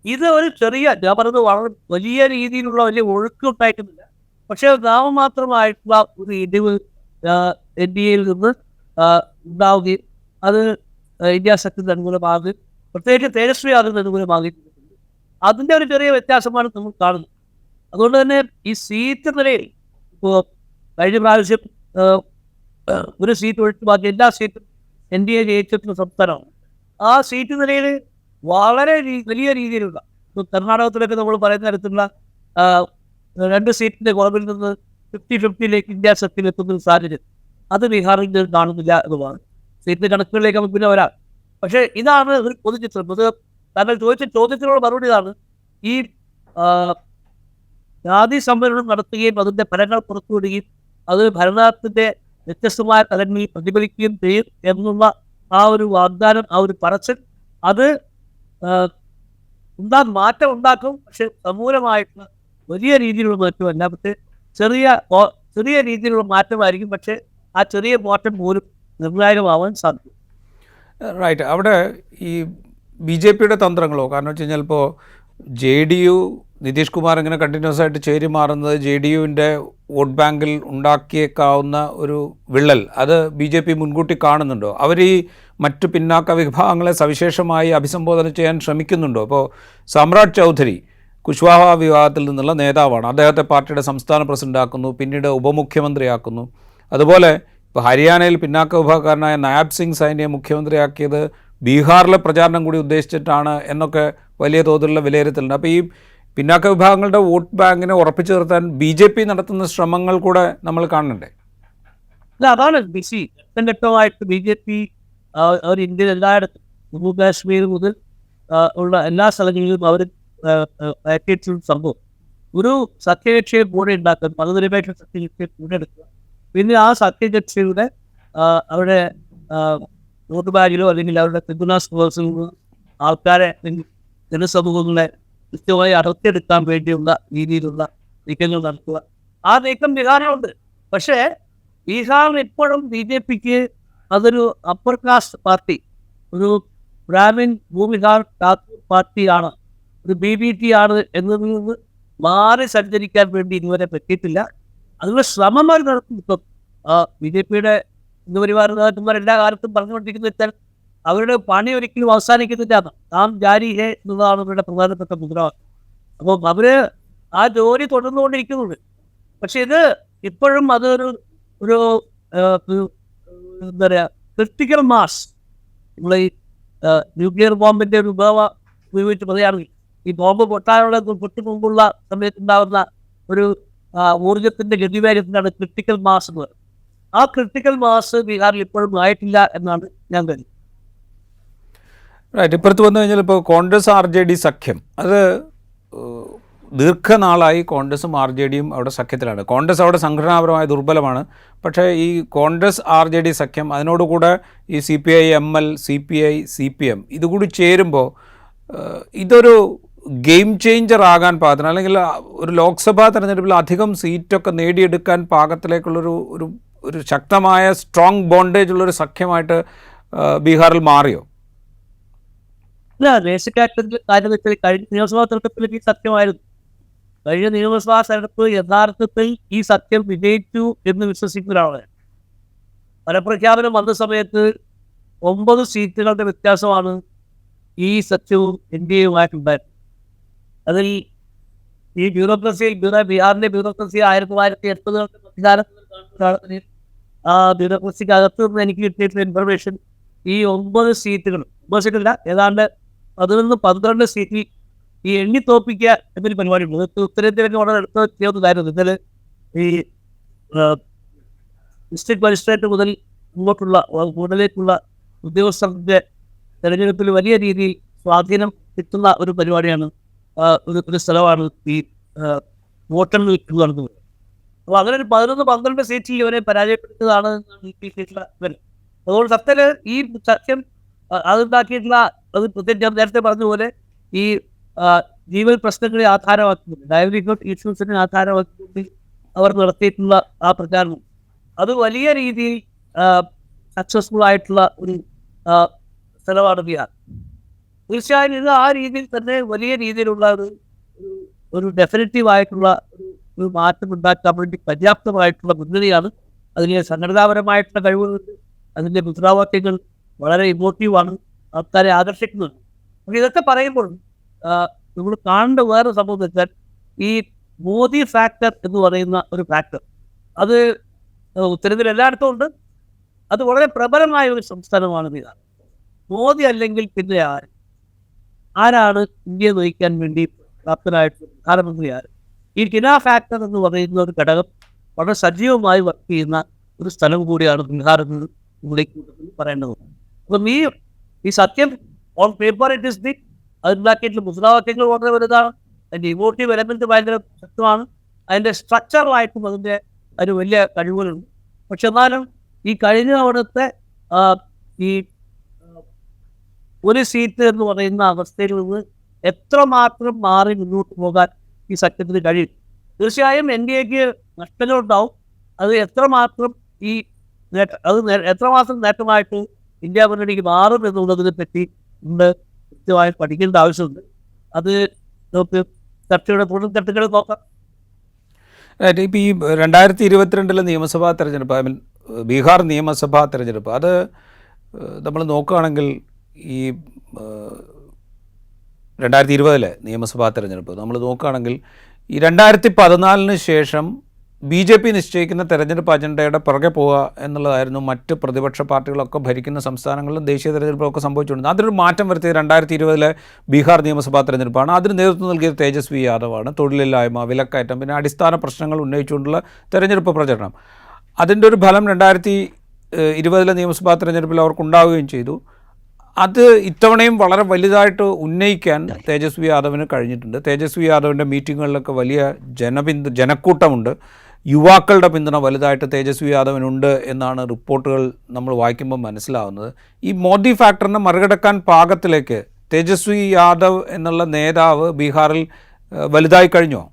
Speaker 2: ഇത് ഒരു ചെറിയ, ഞാൻ പറഞ്ഞത് വളരെ വലിയ രീതിയിലുള്ള വലിയ ഒഴുക്കുണ്ടായിട്ടുമില്ല. പക്ഷേ നാമമാത്രമായിട്ടുള്ള ഒരു ഇടിവ് NDAയിൽ നിന്ന് ഉണ്ടാവുകയും അത് ഇന്ത്യ സഖ്യത്തിന് അനുകൂലമാകുകയും പ്രത്യേകിച്ച് തേജസ്വി യാദവിന് അനുകൂലമാകുകയും അതിൻ്റെ ഒരു ചെറിയ വ്യത്യാസമാണ് നമ്മൾ കാണുന്നത്. അതുകൊണ്ട് തന്നെ ഈ സീറ്റ് നിലയിൽ ഇപ്പോൾ കഴിഞ്ഞ പ്രാവശ്യം ഒരു സീറ്റ് ഒഴിച്ച് ബാക്കി എല്ലാ സീറ്റും NDA ജയിച്ചിട്ടുള്ള സംസ്ഥാനമാണ്. ആ സീറ്റ് നിലയിൽ വളരെ വലിയ രീതിയിലുള്ള, കർണാടകത്തിലൊക്കെ നമ്മൾ പറയുന്ന തരത്തിലുള്ള 2 സീറ്റിൻ്റെ കുറവിൽ നിന്ന് 50-50 ഇന്ത്യ സഖ്യത്തിൽ എത്തുന്ന സാഹചര്യം അത് ബീഹാറിൽ കാണുന്നില്ല എന്നുള്ളതാണ്. സീറ്റിൻ്റെ കണക്കുകളിലേക്ക് നമുക്ക് പിന്നെ വരാം. പക്ഷേ ഇതാണ് ഒരു പൊതുചിത്രം. അത് താങ്കൾ ചോദിച്ച ചോദ്യത്തിനുള്ള മറുപടി ഇതാണ്. ഈ ജാതി സംവരണം നടത്തുകയും അതിൻ്റെ ഫലങ്ങൾ പുറത്തുവിടുകയും അത് ഭരണത്തിൻ്റെ വ്യത്യസ്തമായ തലങ്ങളിൽ പ്രതിഫലിക്കുകയും ചെയ്യും എന്നുള്ള ആ ഒരു വാഗ്ദാനം, ആ ഒരു പറച്ചിൽ, അത് മാറ്റം ഉണ്ടാക്കും. പക്ഷെ സമൂലമായിട്ടുള്ള വലിയ രീതിയിലുള്ള മാറ്റമല്ല, പക്ഷേ ചെറിയ രീതിയിലുള്ള മാറ്റമായിരിക്കും. പക്ഷേ ആ ചെറിയ മാറ്റം പോലും നിർണായകമാവാൻ സാധിക്കും.
Speaker 1: റൈറ്റ്. അവിടെ ഈ BJPയുടെ തന്ത്രങ്ങളോ, കാരണം വെച്ച് കഴിഞ്ഞാൽ ഇപ്പോൾ JDU നിതീഷ് കുമാർ ഇങ്ങനെ കണ്ടിന്യൂസ് ആയിട്ട് ചേരി മാറുന്നത് JDUവിൻ്റെ വോട്ട് ബാങ്കിൽ ഉണ്ടാക്കിയേക്കാവുന്ന ഒരു വിള്ളൽ അത് BJP മുൻകൂട്ടി കാണുന്നുണ്ടോ? അവർ ഈ മറ്റു പിന്നാക്ക വിഭാഗങ്ങളെ സവിശേഷമായി അഭിസംബോധന ചെയ്യാൻ ശ്രമിക്കുന്നുണ്ടോ? ഇപ്പോൾ സമ്രാട് ചൗധരി കുശ്വാഹ വിഭാഗത്തിൽ നിന്നുള്ള നേതാവാണ്. അദ്ദേഹത്തെ പാർട്ടിയുടെ സംസ്ഥാന പ്രസിഡൻ്റാക്കുന്നു, പിന്നീട് ഉപമുഖ്യമന്ത്രിയാക്കുന്നു. അതുപോലെ ഇപ്പോൾ ഹരിയാനയിൽ പിന്നാക്ക വിഭാഗക്കാരനായ നായബ് സിംഗ് സൈനിയെ മുഖ്യമന്ത്രിയാക്കിയത് ബീഹാറിലെ പ്രചാരണം കൂടി ഉദ്ദേശിച്ചിട്ടാണ് എന്നൊക്കെ വലിയ തോതിലുള്ള വിലയിരുത്തലുണ്ട്. അപ്പോൾ ഈ പിന്നാക്ക വിഭാഗങ്ങളുടെ വോട്ട് ബാങ്കിനെ ഉറപ്പിച്ചു നിർത്താൻ BJP നടത്തുന്ന ശ്രമങ്ങൾ കൂടെ നമ്മൾ കാണണ്ടേ?
Speaker 2: അല്ല, അതാണ് ബിസി ഘട്ടമായിട്ട് BJP അവർ ഇന്ത്യയിൽ എല്ലായിടത്തും ജമ്മു കാശ്മീർ മുതൽ ഉള്ള എല്ലാ സ്ഥലങ്ങളിലും അവർ പാക്കേജും സംഭവം ഒരു സഖ്യകക്ഷിയെ കൂടെ ഉണ്ടാക്കാൻ, മതനിരപേക്ഷ സഖ്യകക്ഷിയെ കൂടെ എടുക്കുക, പിന്നെ ആ സഖ്യകക്ഷിയുടെ അവരുടെ വോട്ട് ബാങ്കിലോ അല്ലെങ്കിൽ അവരുടെ പിന്തുണ സ്പോൺസറിൽ ആൾക്കാരെ ജനസമൂഹങ്ങളെ കൃത്യമായി അടർത്തിയെടുക്കാൻ വേണ്ടിയുള്ള രീതിയിലുള്ള നീക്കങ്ങൾ നടത്തുക. ആ നീക്കം ബീഹാറിലുണ്ട്. പക്ഷേ ബീഹാറിൽ ഇപ്പോഴും BJPക്ക് അതൊരു അപ്പർ കാസ്റ്റ് പാർട്ടി, ഒരു ബ്രാഹ്മിൻ ഭൂമിഹാർ ഠാക്കൂർ പാർട്ടിയാണ്, ഒരു BBT ആണ് എന്നതിൽ നിന്ന് മാറി സഞ്ചരിക്കാൻ വേണ്ടി ഇതുവരെ പറ്റിയിട്ടില്ല. അതിനുള്ള ശ്രമം അവർ നടത്തും. ഇപ്പം BJPയുടെ ഇന്നുപരിവാർ നേതാക്കന്മാർ എല്ലാ കാലത്തും പറഞ്ഞുകൊണ്ടിരിക്കുന്നത് വെച്ചാൽ അവരുടെ പണി ഒരിക്കലും അവസാനിക്കുന്നില്ല. നാം ജാരി ഹേ എന്നതാണ് അവരുടെ പ്രധാനപ്പെട്ട മുദ്രാവാക്യം. അപ്പം അവർ ആ ജോലി തുടർന്നുകൊണ്ടിരിക്കുന്നുണ്ട്. പക്ഷെ ഇത് ഇപ്പോഴും അതൊരു ഒരു എന്താ പറയുക, ക്രിട്ടിക്കൽ മാസ്, നമ്മളെ ഈ ന്യൂക്ലിയർ ബോംബിൻ്റെ ഒരു ഉപയോഗിച്ച് പറയുകയാണെങ്കിൽ ഈ ബോംബ് പൊട്ടാനുള്ള തൊട്ട് മുമ്പുള്ള സമയത്തുണ്ടാകുന്ന ഒരു ഊർജത്തിൻ്റെ ഗതിവേഗത്തിനാണ് ക്രിട്ടിക്കൽ മാസ് എന്ന് പറയുന്നത്. ആ ക്രിട്ടിക്കൽ മാസ് ബീഹാറിൽ ഇപ്പോഴും ആയിട്ടില്ല എന്നാണ് ഞാൻ കരുതുന്നത്.
Speaker 1: റൈറ്റ്. ഇപ്പുറത്ത് വന്നു കഴിഞ്ഞാൽ ഇപ്പോൾ കോൺഗ്രസ് RJD സഖ്യം, അത് ദീർഘനാളായി കോൺഗ്രസും RJDയും അവിടെ സഖ്യത്തിലാണ്. കോൺഗ്രസ് അവിടെ സംഘടനാപരമായി ദുർബലമാണ്. പക്ഷേ ഈ കോൺഗ്രസ് RJD സഖ്യം, അതിനോടുകൂടെ ഈ CPI ML CPI CPM ഇതുകൂടി ചേരുമ്പോൾ ഇതൊരു ഗെയിം ചേഞ്ചർ ആകാൻ പാകത്തിന്, അല്ലെങ്കിൽ ഒരു ലോക്സഭാ തെരഞ്ഞെടുപ്പിൽ അധികം സീറ്റൊക്കെ നേടിയെടുക്കാൻ പാകത്തിലേക്കുള്ളൊരു ഒരു ഒരു ശക്തമായ സ്ട്രോങ് ബോണ്ടേജ് ഉള്ളൊരു സഖ്യമായിട്ട് ബീഹാറിൽ മാറിയോ?
Speaker 2: ഇല്ല, ദേശക്കാരുടെ കാര്യം വെച്ചാൽ കഴിഞ്ഞ നിയമസഭാ തെരഞ്ഞെടുപ്പിൽ ഈ സത്യമായിരുന്നു. കഴിഞ്ഞ നിയമസഭാ തെരഞ്ഞെടുപ്പ് യഥാർത്ഥത്തിൽ ഈ സത്യം വിജയിച്ചു എന്ന് വിശ്വസിക്കുന്ന ഒരാളാണ്. ഫലപ്രഖ്യാപനം വന്ന സമയത്ത് 9 സീറ്റുകളുടെ വ്യത്യാസമാണ് ഈ സത്യവും NDAയുമായിട്ടുണ്ടായിരുന്നത്. അതിൽ ഈ ബ്യൂറോക്രസിയിൽ ബീഹാറിന്റെ ബ്യൂറോക്രസി 1980 മധ്യകാലത്തിന് ബ്യൂറോക്രസിക്ക് അകത്ത് നിന്ന് എനിക്ക് കിട്ടിയിട്ടുള്ള ഇൻഫർമേഷൻ, ഈ 9 സീറ്റുകളും ഏതാണ്ട് 11-12 സീറ്റിൽ ഈ എണ്ണി തോപ്പിക്കുക എന്നൊരു പരിപാടിയുണ്ട്. ഉത്തരേന്ത്യയിലേക്ക് വളരെ അടുത്ത ചെയ്യുന്നതായിരുന്നു. ഇന്നലെ ഈ ഡിസ്ട്രിക്ട് മജിസ്ട്രേറ്റ് മുതൽ മുമ്പോട്ടുള്ള മുകളിലേക്കുള്ള ഉദ്യോഗസ്ഥരുടെ തെരഞ്ഞെടുപ്പിൽ വലിയ രീതിയിൽ സ്വാധീനം കിട്ടുന്ന ഒരു പരിപാടിയാണ്, ഒരു സ്ഥലമാണ് ഈ വോട്ടെണ്ണൽ നടന്നത്. അപ്പോൾ അങ്ങനെ ഒരു 11-12 സീറ്റിൽ ഇവരെ പരാജയപ്പെടുത്തുന്നതാണ് അതുകൊണ്ട് സത്യത്തിൽ ഈ സത്യം അതുണ്ടാക്കിയിട്ടുള്ള, അത് പ്രത്യേകിച്ച് നേരത്തെ പറഞ്ഞ പോലെ ഈ ജീവൽ പ്രശ്നങ്ങളെ ആധാരമാക്കുന്നുണ്ട്, ലൈവ്ലിഹുഡ് ഇഷ്യൂസിനെ ആധാരമാക്കിക്കൊണ്ട് അവർ നടത്തിയിട്ടുള്ള ആ പ്രചാരണം അത് വലിയ രീതിയിൽ സക്സസ്ഫുൾ ആയിട്ടുള്ള ഒരു സ്ഥലമാണ് ബീഹാർ. തീർച്ചയായും ഇത് ആ രീതിയിൽ തന്നെ വലിയ രീതിയിലുള്ള ഒരു ഡെഫിനറ്റീവ് ആയിട്ടുള്ള ഒരു മാറ്റം ഉണ്ടാക്കാൻ വേണ്ടി പര്യാപ്തമായിട്ടുള്ള മുന്നണിയാണ്. അതിന് സംഘടനാപരമായിട്ടുള്ള കഴിവുകളുണ്ട്, അതിൻ്റെ മുദ്രാവാക്യങ്ങൾ വളരെ ഇമോട്ടീവാണ്, ആൾക്കാരെ ആകർഷിക്കുന്നുണ്ട്. അപ്പോൾ ഇതൊക്കെ പറയുമ്പോൾ നമ്മൾ കാണേണ്ട വേറെ സംഭവം വെച്ചാൽ ഈ മോദി ഫാക്ടർ എന്ന് പറയുന്ന ഒരു ഫാക്ടർ, അത് ഉത്തരത്തിൽ എല്ലായിടത്തും ഉണ്ട്. അത് വളരെ പ്രബലമായ ഒരു സംസ്ഥാനമാണ് ബീഹാർ. മോദി അല്ലെങ്കിൽ പിന്നെ ആരാണ് ഇന്ത്യയെ നയിക്കാൻ വേണ്ടി പ്രാപ്തനായിട്ടുള്ള പ്രധാനമന്ത്രി ആര്? ഈ കിന ഫാക്ടർ എന്ന് പറയുന്ന ഒരു ഘടകം വളരെ സജീവമായി വർക്ക് ചെയ്യുന്ന ഒരു സ്ഥലം കൂടിയാണ് ബീഹാർ എന്ന് ഇവിടേക്ക് പറയേണ്ടത്. അപ്പം ഈ സത്യം on paper it is big, അതുണ്ടാക്കിയിട്ടുള്ള മുദ്രാവാക്യങ്ങൾ വളരെ വലുതാണ്, അതിൻ്റെ ഇമോട്ടീവ് എലമെന്റ് ഭയങ്കര ശക്തമാണ്, അതിൻ്റെ സ്ട്രക്ചറലായിട്ടും അതിന് വലിയ കഴിവുകളുണ്ട്. പക്ഷെ എന്നാലും ഈ കഴിഞ്ഞ അവിടുത്തെ ഈ ഒരു സീറ്റ് എന്ന് പറയുന്ന അവസ്ഥയിൽ നിന്ന് എത്രമാത്രം മാറി മുന്നോട്ട് പോകാൻ ഈ സഖ്യത്തിന് കഴിയും. തീർച്ചയായും NDAക്ക് നഷ്ടങ്ങളുണ്ടാവും. അത് എത്രമാത്രം എത്രമാത്രം നേട്ടമായിട്ട് ഇന്ത്യ മുന്നണിക്ക് മാറും എന്നുള്ളതിനെ പറ്റി നമ്മൾ കൃത്യമായി പഠിക്കേണ്ട ആവശ്യമുണ്ട്. അത് നമുക്ക് ചർച്ചയുടെ തുടർ ഘട്ടങ്ങളിൽ നോക്കാം.
Speaker 1: ഇപ്പോൾ ഈ 2022 നിയമസഭാ തെരഞ്ഞെടുപ്പ്, ബീഹാർ നിയമസഭാ തെരഞ്ഞെടുപ്പ്, അത് നമ്മൾ നോക്കുകയാണെങ്കിൽ ഈ 2020 നിയമസഭാ തെരഞ്ഞെടുപ്പ് നമ്മൾ നോക്കുകയാണെങ്കിൽ ഈ 2014 ശേഷം BJP നിശ്ചയിക്കുന്ന തെരഞ്ഞെടുപ്പ് അജണ്ടയുടെ പുറകെ പോവുക എന്നുള്ളതായിരുന്നു മറ്റ് പ്രതിപക്ഷ പാർട്ടികളൊക്കെ ഭരിക്കുന്ന സംസ്ഥാനങ്ങളിലും ദേശീയ തെരഞ്ഞെടുപ്പൊക്കെ സംഭവിച്ചുകൊണ്ടിരുന്നത്. അതിനൊരു മാറ്റം വരുത്തിയത് 2020 ബീഹാർ നിയമസഭാ തെരഞ്ഞെടുപ്പാണ്. അതിന് നേതൃത്വം നൽകിയത് തേജസ്വി യാദവാണ്. തൊഴിലില്ലായ്മ, വിലക്കയറ്റം, പിന്നെ അടിസ്ഥാന പ്രശ്നങ്ങൾ ഉന്നയിച്ചുകൊണ്ടുള്ള തെരഞ്ഞെടുപ്പ് പ്രചരണം. അതിൻ്റെ ഒരു ഫലം 2020 നിയമസഭാ തെരഞ്ഞെടുപ്പിൽ അവർക്കുണ്ടാവുകയും ചെയ്തു. അത് ഇത്തവണയും വളരെ വലുതായിട്ട് ഉന്നയിക്കാൻ തേജസ്വി യാദവിന് കഴിഞ്ഞിട്ടുണ്ട്. തേജസ്വി യാദവിൻ്റെ മീറ്റിങ്ങുകളിലൊക്കെ വലിയ ജനക്കൂട്ടമുണ്ട്. യുവാക്കളുടെ പിന്തുണ വലുതായിട്ട് തേജസ്വി യാദവിനുണ്ട് എന്നാണ് റിപ്പോർട്ടുകൾ നമ്മൾ വായിക്കുമ്പോൾ മനസ്സിലാവുന്നത്. ഈ മോദി ഫാക്ടറിനെ മറികടക്കാൻ പാകത്തിലേക്ക് തേജസ്വി യാദവ് എന്നുള്ള നേതാവ് ബീഹാറിൽ വലുതായി കഴിഞ്ഞോ?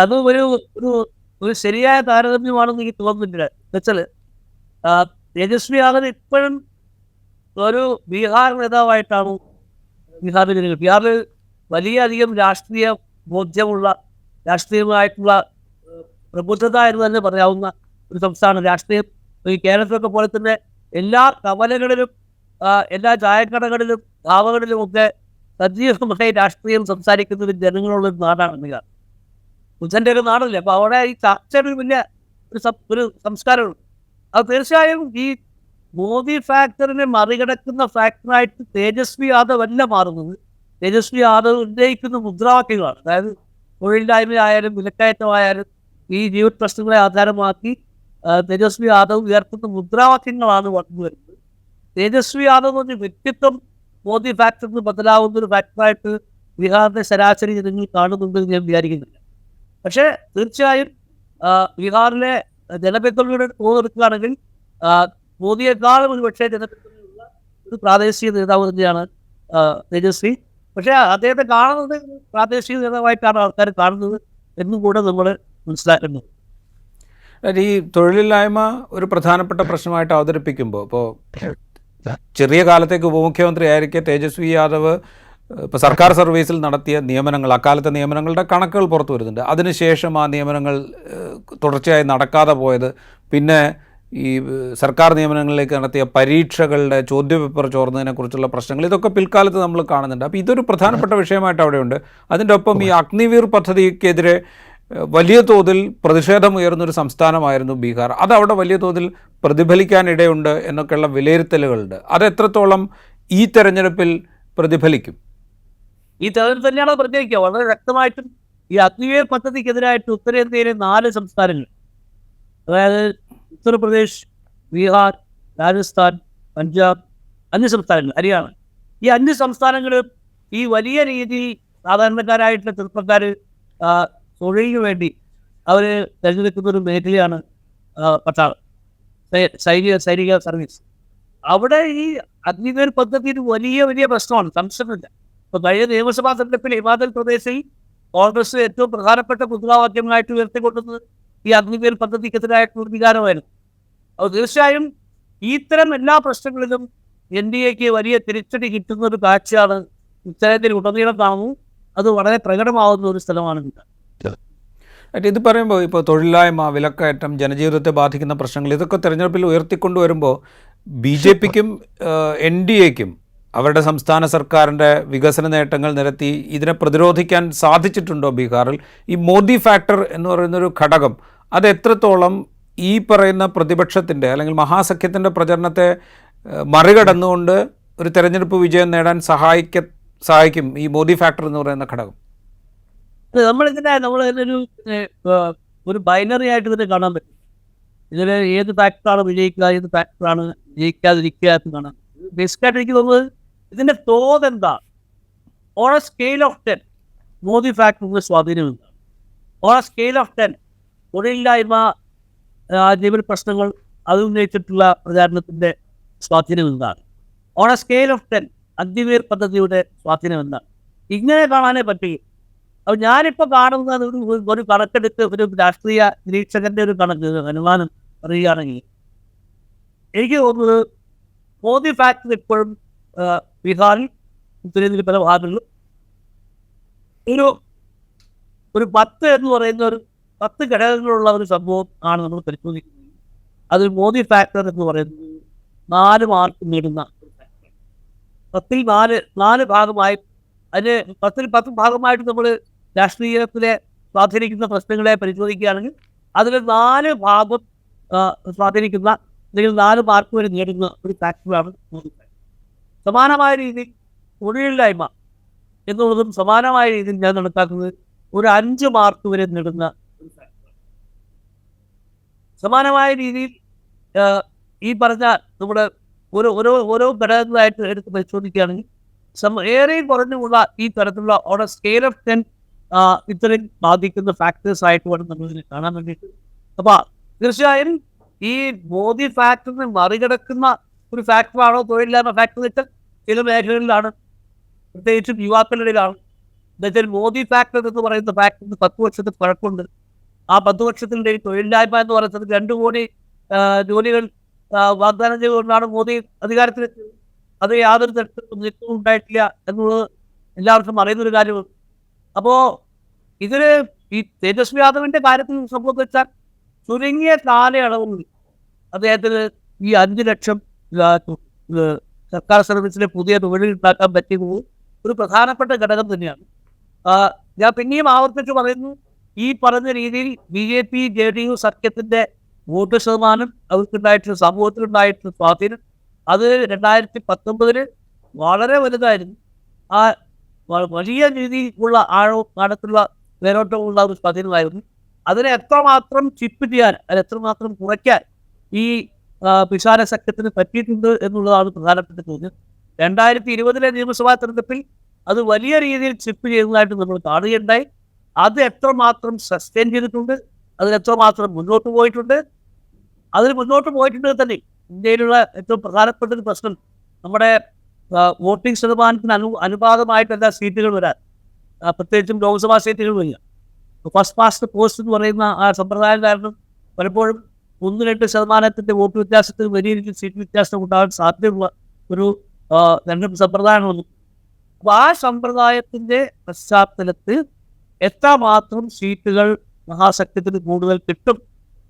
Speaker 2: അത് ഒരു ശരിയായ താരതമ്യമാണെന്ന് എനിക്ക് തോന്നുന്നില്ല. എന്നുവെച്ചാൽ തേജസ്വി യാദവ് ഇപ്പോഴും ഒരു ബീഹാർ നേതാവായിട്ടാണ് ബീഹാറിൽ വലിയധികം രാഷ്ട്രീയ ബോധ്യമുള്ള രാഷ്ട്രീയമായിട്ടുള്ള പ്രബുദ്ധത എന്ന് തന്നെ പറയാവുന്ന ഒരു സംസ്ഥാനം. രാഷ്ട്രീയം ഈ കേരളത്തിലൊക്കെ പോലെ തന്നെ എല്ലാ കവലകളിലും എല്ലാ ചായക്കടകളിലും ധാവകളിലും ഒക്കെ സജീവമായി രാഷ്ട്രീയം സംസാരിക്കുന്ന ഒരു ജനങ്ങളുള്ളൊരു നാടാണ് ബീഹാർ. ബുദ്ധൻ്റെ ഒരു നാടല്ലേ. അപ്പോൾ അവിടെ ഈ ചർച്ചയുടെ വലിയ ഒരു സംസ്കാരമുണ്ട്. അത് തീർച്ചയായും ഈ മോദി ഫാക്ടറിനെ മറികടക്കുന്ന ഫാക്ടറായിട്ട് തേജസ്വി യാദവ് അല്ല മാറുന്നത്. തേജസ്വി യാദവ് ഉന്നയിക്കുന്ന മുദ്രാവാക്യങ്ങളാണ്. അതായത് തൊഴിലില്ലായ്മയായാലും വിലക്കയറ്റമായാലും ഈ ജീവിത പ്രശ്നങ്ങളെ ആധാരമാക്കി തേജസ്വി യാദവ് ഉയർത്തുന്ന മുദ്രാവാക്യങ്ങളാണ് വന്നു വരുന്നത്. തേജസ്വി യാദവ് എന്ന വ്യക്തിത്വം മോദി ഫാക്ടറിന് ബദലാവുന്ന ഒരു ഫാക്ടറായിട്ട് ബീഹാറിന്റെ ശരാശരി ജനങ്ങൾ കാണുന്നുണ്ടെന്ന് ഞാൻ വിചാരിക്കുന്നില്ല. പക്ഷേ തീർച്ചയായും ബീഹാറിലെ ജനപിന്തുണയുടെ തോന്നെടുക്കുകയാണെങ്കിൽ മോദിയെക്കാളും ഒരു പക്ഷേ ജനപിന്തുണയുള്ള ഒരു പ്രാദേശിക നേതാവ് തന്നെയാണ് തേജസ്വി. പക്ഷേ അദ്ദേഹത്തെ കാണുന്നത് പ്രാദേശിക നേതാവായിട്ടാണ് ആൾക്കാർ കാണുന്നത് എന്നും കൂടെ നമ്മൾ മനസ്സിലാക്കുന്നു.
Speaker 1: ഈ തൊഴിലില്ലായ്മ ഒരു പ്രധാനപ്പെട്ട പ്രശ്നമായിട്ട് അവതരിപ്പിക്കുമ്പോൾ ഇപ്പോൾ ചെറിയ കാലത്തേക്ക് ഉപമുഖ്യമന്ത്രി ആയിരിക്കെ തേജസ്വി യാദവ് ഇപ്പോൾ സർക്കാർ സർവീസിൽ നടത്തിയ നിയമനങ്ങൾ, അക്കാലത്തെ നിയമനങ്ങളുടെ കണക്കുകൾ പുറത്തു വരുന്നുണ്ട്. അതിനുശേഷം ആ നിയമനങ്ങൾ തുടർച്ചയായി നടക്കാതെ പോയത്, പിന്നെ ഈ സർക്കാർ നിയമനങ്ങളിലേക്ക് നടത്തിയ പരീക്ഷകളുടെ ചോദ്യപേപ്പർ ചോർന്നതിനെക്കുറിച്ചുള്ള പ്രശ്നങ്ങൾ, ഇതൊക്കെ പിൽക്കാലത്ത് നമ്മൾ കാണുന്നുണ്ട്. അപ്പോൾ ഇതൊരു പ്രധാനപ്പെട്ട വിഷയമായിട്ട് അവിടെയുണ്ട്. അതിൻ്റെ ഒപ്പം ഈ അഗ്നിവീർ പദ്ധതിക്കെതിരെ വലിയ തോതിൽ പ്രതിഷേധമുയർന്നൊരു സംസ്ഥാനമായിരുന്നു ബീഹാർ. അതവിടെ വലിയ തോതിൽ പ്രതിഫലിക്കാനിടയുണ്ട് എന്നൊക്കെയുള്ള വിലയിരുത്തലുകളുണ്ട്. അതെത്രത്തോളം ഈ തെരഞ്ഞെടുപ്പിൽ പ്രതിഫലിക്കും?
Speaker 2: ഈ തെരഞ്ഞെടുപ്പ് തന്നെയാണ് പ്രതികരിക്കുക. വളരെ വ്യക്തമായിട്ടും ഈ അഗ്നിവീർ പദ്ധതിക്കെതിരായിട്ട് ഉത്തരേന്ത്യയിലെ 4 സംസ്ഥാനങ്ങൾ, അതായത് ഉത്തർപ്രദേശ്, ബീഹാർ, രാജസ്ഥാൻ, പഞ്ചാബ്, 5 സംസ്ഥാനങ്ങൾ, ഹരിയാന, ഈ 5 സംസ്ഥാനങ്ങളും ഈ വലിയ രീതിയിൽ സാധാരണക്കാരായിട്ടുള്ള ചെറുപ്പക്കാർ തൊഴിലിന് വേണ്ടി അവർ തിരഞ്ഞെടുക്കുന്ന ഒരു മേഖലയാണ് പട്ടാളം, സൈനിക സർവീസ്. അവിടെ ഈ അഗ്നിവീർ പദ്ധതി ഒരു വലിയ പ്രശ്നമാണ്, സംശയമില്ല. ഇപ്പോൾ കഴിഞ്ഞ നിയമസഭാ തെരഞ്ഞെടുപ്പിൽ ഹിമാചൽ പ്രദേശിൽ കോൺഗ്രസ് ഏറ്റവും പ്രധാനപ്പെട്ട മുദ്രാവാക്യങ്ങളായിട്ട് ഉയർത്തിക്കൊണ്ടുന്നത് ഈ അഗ്നിവീർ പദ്ധതിക്കെതിരായിട്ടുള്ള വികാരമായിരുന്നു. അപ്പോൾ തീർച്ചയായും ഇത്തരം എല്ലാ പ്രശ്നങ്ങളിലും NDAക്ക് വലിയ തിരിച്ചടി കിട്ടുന്ന ഒരു കാഴ്ചയാണ് ഉത്തരേന്ത്യയിൽ ഉടനീളം കാണുന്നു. അത് വളരെ പ്രകടമാവുന്ന ഒരു സ്ഥലമാണ്
Speaker 1: ഇത് പറയുമ്പോൾ ഇപ്പോൾ തൊഴിലില്ലായ്മ, വിലക്കയറ്റം, ജനജീവിതത്തെ ബാധിക്കുന്ന പ്രശ്നങ്ങൾ, ഇതൊക്കെ തെരഞ്ഞെടുപ്പിൽ ഉയർത്തിക്കൊണ്ടുവരുമ്പോൾ BJPക്കും NDAക്കും അവരുടെ സംസ്ഥാന സർക്കാരിൻ്റെ വികസന നേട്ടങ്ങൾ നിരത്തി ഇതിനെ പ്രതിരോധിക്കാൻ സാധിച്ചിട്ടുണ്ടോ ബീഹാറിൽ? ഈ മോദി ഫാക്ടർ എന്ന് പറയുന്നൊരു ഘടകം അത് എത്രത്തോളം ഈ പറയുന്ന പ്രതിപക്ഷത്തിൻ്റെ അല്ലെങ്കിൽ മഹാസഖ്യത്തിൻ്റെ പ്രചരണത്തെ മറികടന്നുകൊണ്ട് ഒരു തെരഞ്ഞെടുപ്പ് വിജയം നേടാൻ സഹായിക്കും ഈ മോദി ഫാക്ടർ എന്ന് പറയുന്ന ഘടകം?
Speaker 2: നമ്മൾ ഒരു ബൈനറി ആയിട്ട് ഇതിനെ കാണാൻ പറ്റും. ഇതിൽ ഏത് ഫാക്ടറാണ് വിജയിക്കുക, ഏത് ഫാക്ടറാണ് വിജയിക്കാതിരിക്കുക എന്ന് കാണാം. ബേസിക്കായിട്ട് എനിക്ക് തോന്നുന്നത് ഇതിൻ്റെ തോത് എന്താണ്. On a scale of 10 Modi ഫാക്ടറിൻ്റെ സ്വാധീനം എന്താണ്? ഓൺ എ സ്കെയിൽ ഓഫ് 10 തൊഴിലില്ലായ്മ, ജീവിത പ്രശ്നങ്ങൾ, അത് ഉന്നയിച്ചിട്ടുള്ള പ്രചാരണത്തിൻ്റെ സ്വാധീനം എന്താണ്? On a scale of 10 Agniveer പദ്ധതിയുടെ സ്വാധീനം എന്താണ്? ഇങ്ങനെ കാണാനേ പറ്റുകയും. അപ്പോൾ ഞാനിപ്പോൾ കാണുന്നത് ഒരു കണക്കെടുത്ത് ഒരു രാഷ്ട്രീയ നിരീക്ഷകൻ്റെ ഒരു അനുമാനം പറയുകയാണെങ്കിൽ എനിക്ക് തോന്നുന്നത് മോദി ഫാക്ടർ ഇപ്പോഴും ബീഹാറിൽ, ഉത്തരേന്ത്യയിൽ പല ഭാഗങ്ങളിലും ഒരു 10 എന്ന് പറയുന്ന ഒരു 10 ഘടകങ്ങളുള്ള ഒരു സംഭവം ആണ് നമ്മൾ പരിശോധിക്കുന്നത്. അതിൽ മോദി ഫാക്ടർ എന്ന് പറയുന്നത് 4 മാർക്ക് നേടുന്ന ഒരു ഫാക്ടർ. 10ൽ 4 ഭാഗമായി, അതിന് 10ൽ 10 ഭാഗമായിട്ട് നമ്മൾ രാഷ്ട്രീയത്തിലെ സ്വാധീനിക്കുന്ന പ്രശ്നങ്ങളെ പരിശോധിക്കുകയാണെങ്കിൽ അതിൽ 4 ഭാഗം സ്വാധീനിക്കുന്ന അല്ലെങ്കിൽ 4 മാർക്ക് വരെ നേടുന്ന ഒരു ഫാക്ടറാണ് മോദി ഫാക്ടർ. സമാനമായ രീതിയിൽ തൊഴിലില്ലായ്മ എന്നുള്ളതും സമാനമായ രീതിയിൽ ഞാൻ കണക്കാക്കുന്നത് ഒരു 5 മാർക്ക് വരെ നേടുന്ന ഒരു ഫാക്ടറാണ്. സമാനമായ രീതിയിൽ ഈ പറഞ്ഞ നമ്മുടെ ഓരോ ഘടകങ്ങളായിട്ട് എടുത്ത് പരിശോധിക്കുകയാണെങ്കിൽ ഏറെയും കുറഞ്ഞുള്ള ഈ തരത്തിലുള്ള ഓരോ സ്കെയിൽ ഓഫ് 10 ഇത്രയും ബാധിക്കുന്ന ഫാക്ടേഴ്സ് ആയിട്ട് വേണം നമ്മളിതിനെ കാണാൻ വേണ്ടിയിട്ട്. അപ്പോൾ തീർച്ചയായും ഈ മോദി ഫാക്ടറിനെ മറികടക്കുന്ന ഒരു ഫാക്ടറാണോ തൊഴിലില്ലായ്മ ഫാക്ടർ വെച്ചാൽ ചില മേഖലകളിലാണ്, പ്രത്യേകിച്ചും യുവാക്കളുടെ ഇടയിലാണ്. എന്നുവെച്ചാൽ മോദി ഫാക്ടർ എന്ന് പറയുന്ന ഫാക്ടറിന് 10 വർഷത്തെ പഴക്കമുണ്ട്. ആ 10 വർഷത്തിൻ്റെ തൊഴിലില്ലായ്മ എന്ന് പറയുന്നത് 2 കോടി ജോലികൾ വാഗ്ദാനം ചെയ്തുകൊണ്ടാണ് മോദി അധികാരത്തിലെത്തിയത്. അത് യാതൊരു തരത്തിലും നീക്കവും ഉണ്ടായിട്ടില്ല എന്നുള്ളത് എല്ലാവർക്കും അറിയുന്നൊരു കാര്യമാണ്. അപ്പോൾ ഇതിൽ ഈ തേജസ്വി യാദവിൻ്റെ കാര്യത്തിൽ സംഭവിച്ചാൽ ചുരുങ്ങിയ കാലയളവിൽ അദ്ദേഹത്തിന് ഈ 5 ലക്ഷം സർക്കാർ സർവീസിലെ പുതിയ തൊഴിൽ ഉണ്ടാക്കാൻ പറ്റിയത് ഒരു പ്രധാനപ്പെട്ട ഘടകം തന്നെയാണ്. ഞാൻ പിന്നെയും ആവർത്തിച്ച് പറയുന്നു, ഈ പറഞ്ഞ രീതിയിൽ BJP JDU സഖ്യത്തിൻ്റെ വോട്ട് ശതമാനം അവർക്കുണ്ടായിട്ടുള്ള സമൂഹത്തിലുണ്ടായിട്ടുള്ള സ്വാധീനം അത് 2019 വളരെ വലുതായിരുന്നു. ആ വലിയ രീതിയിലുള്ള ആഴത്തുള്ള വേരോട്ടമുള്ള ഒരു സ്വാധീനമായിരുന്നു. അതിനെ എത്രമാത്രം ചിപ്പ് ചെയ്യാൻ, അത് എത്രമാത്രം കുറയ്ക്കാൻ ഈ പിശാര സഖ്യത്തിന് പറ്റിയിട്ടുണ്ട് എന്നുള്ളതാണ് പ്രധാനപ്പെട്ട ചോദ്യം. 2020 നിയമസഭാ തെരഞ്ഞെടുപ്പിൽ അത് വലിയ രീതിയിൽ ചിപ്പ് ചെയ്യുന്നതായിട്ട് നമ്മൾ കാണുകയുണ്ടായി. അത് എത്രമാത്രം സസ്റ്റെയിൻ ചെയ്തിട്ടുണ്ട്, അതിനെത്രമാത്രം മുന്നോട്ട് പോയിട്ടുണ്ട്. അതിന് മുന്നോട്ട് പോയിട്ടുണ്ടെങ്കിൽ തന്നെ ഇന്ത്യയിലുള്ള ഏറ്റവും പ്രധാനപ്പെട്ട ഒരു പ്രശ്നം നമ്മുടെ വോട്ടിംഗ് ശതമാനത്തിന് അനുപാതമായിട്ടല്ല സീറ്റുകൾ വരാൻ, പ്രത്യേകിച്ചും ലോക്സഭാ സീറ്റുകൾ വരിക. ഫസ്റ്റ് പാസ്റ്റ് പോസ്റ്റ് എന്ന് പറയുന്ന ആ സമ്പ്രദായം കാരണം പലപ്പോഴും 1-2% വോട്ട് വ്യത്യാസത്തിന് വലിയ രീതിയിൽ സീറ്റ് വ്യത്യാസം ഉണ്ടാകാൻ സാധ്യതയുള്ള ഒരു തെരഞ്ഞെടുപ്പ് സമ്പ്രദായമാണ്. അപ്പോൾ ആ സമ്പ്രദായത്തിൻ്റെ പശ്ചാത്തലത്തിൽ എത്രമാത്രം സീറ്റുകൾ മഹാസഖ്യത്തിന് കൂടുതൽ കിട്ടും,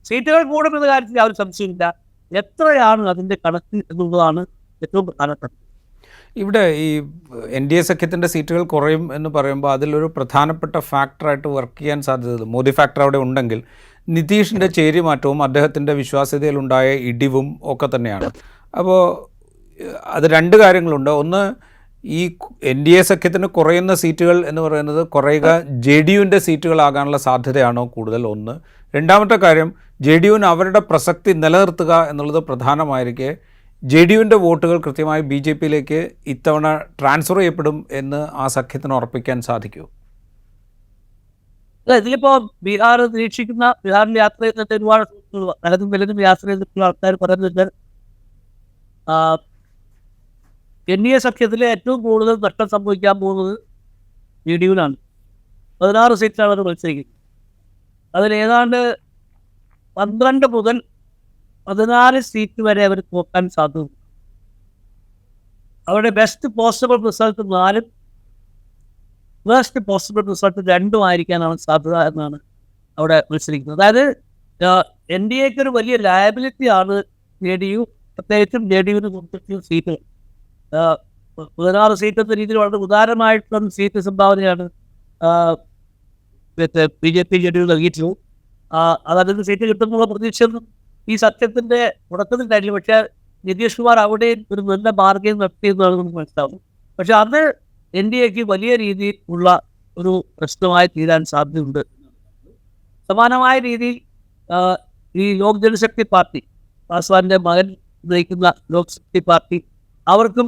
Speaker 2: സീറ്റുകൾ കൂടുമെന്ന കാര്യത്തിൽ ആ ഒരു സംശയമില്ല. എത്രയാണ് അതിൻ്റെ കണക്ക് എന്നുള്ളതാണ് ഏറ്റവും പ്രധാനപ്പെട്ടത്.
Speaker 1: ഇവിടെ ഈ NDA സഖ്യത്തിൻ്റെ സീറ്റുകൾ കുറയും എന്ന് പറയുമ്പോൾ അതിലൊരു പ്രധാനപ്പെട്ട ഫാക്ടറായിട്ട് വർക്ക് ചെയ്യാൻ സാധ്യത മോദി ഫാക്ടർ അവിടെ ഉണ്ടെങ്കിൽ നിതീഷിൻ്റെ ചേരിമാറ്റവും അദ്ദേഹത്തിൻ്റെ വിശ്വാസ്യതയിലുണ്ടായ ഇടിവും ഒക്കെ തന്നെയാണ്. അപ്പോൾ അത് 2 കാര്യങ്ങളുണ്ട്. ഒന്ന്, ഈ NDA സഖ്യത്തിന് കുറയുന്ന സീറ്റുകൾ എന്ന് പറയുന്നത് കുറയുക JDUവിൻ്റെ സീറ്റുകളാകാനുള്ള സാധ്യതയാണോ കൂടുതൽ? ഒന്ന്. രണ്ടാമത്തെ കാര്യം, JDUവിന് അവരുടെ പ്രസക്തി നിലനിർത്തുക എന്നുള്ളത് പ്രധാനമായിരിക്കെ JDUവിൻ്റെ വോട്ടുകൾ കൃത്യമായി BJPയിലേക്ക് ഇത്തവണ ട്രാൻസ്ഫർ ചെയ്യപ്പെടും എന്ന് ആ സഖ്യത്തിന് ഉറപ്പിക്കാൻ സാധിക്കുമോ?
Speaker 2: ഇതിലിപ്പോൾ ബീഹാർ നിരീക്ഷിക്കുന്ന, ബീഹാറിൽ യാത്ര ചെയ്യുന്ന ഒരുപാട് പലതും വലുതും യാത്ര ചെയ്തിട്ടുള്ള ആൾക്കാർ പറയുന്നത് NDA സഖ്യത്തിലെ ഏറ്റവും കൂടുതൽ നഷ്ടം സംഭവിക്കാൻ പോകുന്നത് JDUവിനാണ്. 16 സീറ്റാണ് അവർ മത്സരിക്കുന്നത്. അതിൽ ഏതാണ്ട് 12 മുതൽ 14 സീറ്റ് വരെ അവർ പോക്കാൻ സാധ്യത. അവരുടെ best possible result 4, waste possible result 2 ആയിരിക്കാനാണ് സാധ്യത എന്നാണ് അവിടെ മത്സരിക്കുന്നത്. അതായത് NDAക്ക് ഒരു വലിയ ലയബിലിറ്റിയാണ് JDU, പ്രത്യേകിച്ചും JDUവിന് കൊടുത്തിട്ടുള്ള സീറ്റുകൾ. 16 സീറ്റ് എന്ന രീതിയിൽ വളരെ ഉദാരമായിട്ടുള്ള സീറ്റ് സംഭാവനയാണ് BJP JDU നൽകിയിട്ടുള്ളത്. അതതിന് സീറ്റ് കിട്ടുന്നുള്ള പ്രതീക്ഷയൊന്നും ഈ സഖ്യത്തിൻ്റെ തുടക്കത്തിലായില്ല. പക്ഷേ നിതീഷ് കുമാർ അവിടെ ഒരു നല്ല ബാർഗെയിൻ നടത്തിയെന്നാണ് നമുക്ക് മനസ്സിലാവുന്നത്. പക്ഷെ അത് NDAക്ക് വലിയ രീതിയിൽ ഉള്ള ഒരു പ്രശ്നമായി തീരാൻ സാധ്യതയുണ്ട്. സമാനമായ രീതിയിൽ ഈ ലോക് ജനശക്തി പാർട്ടി, പാസ്വാന്റെ മകൻ നയിക്കുന്ന ലോക് ശക്തി പാർട്ടി, അവർക്കും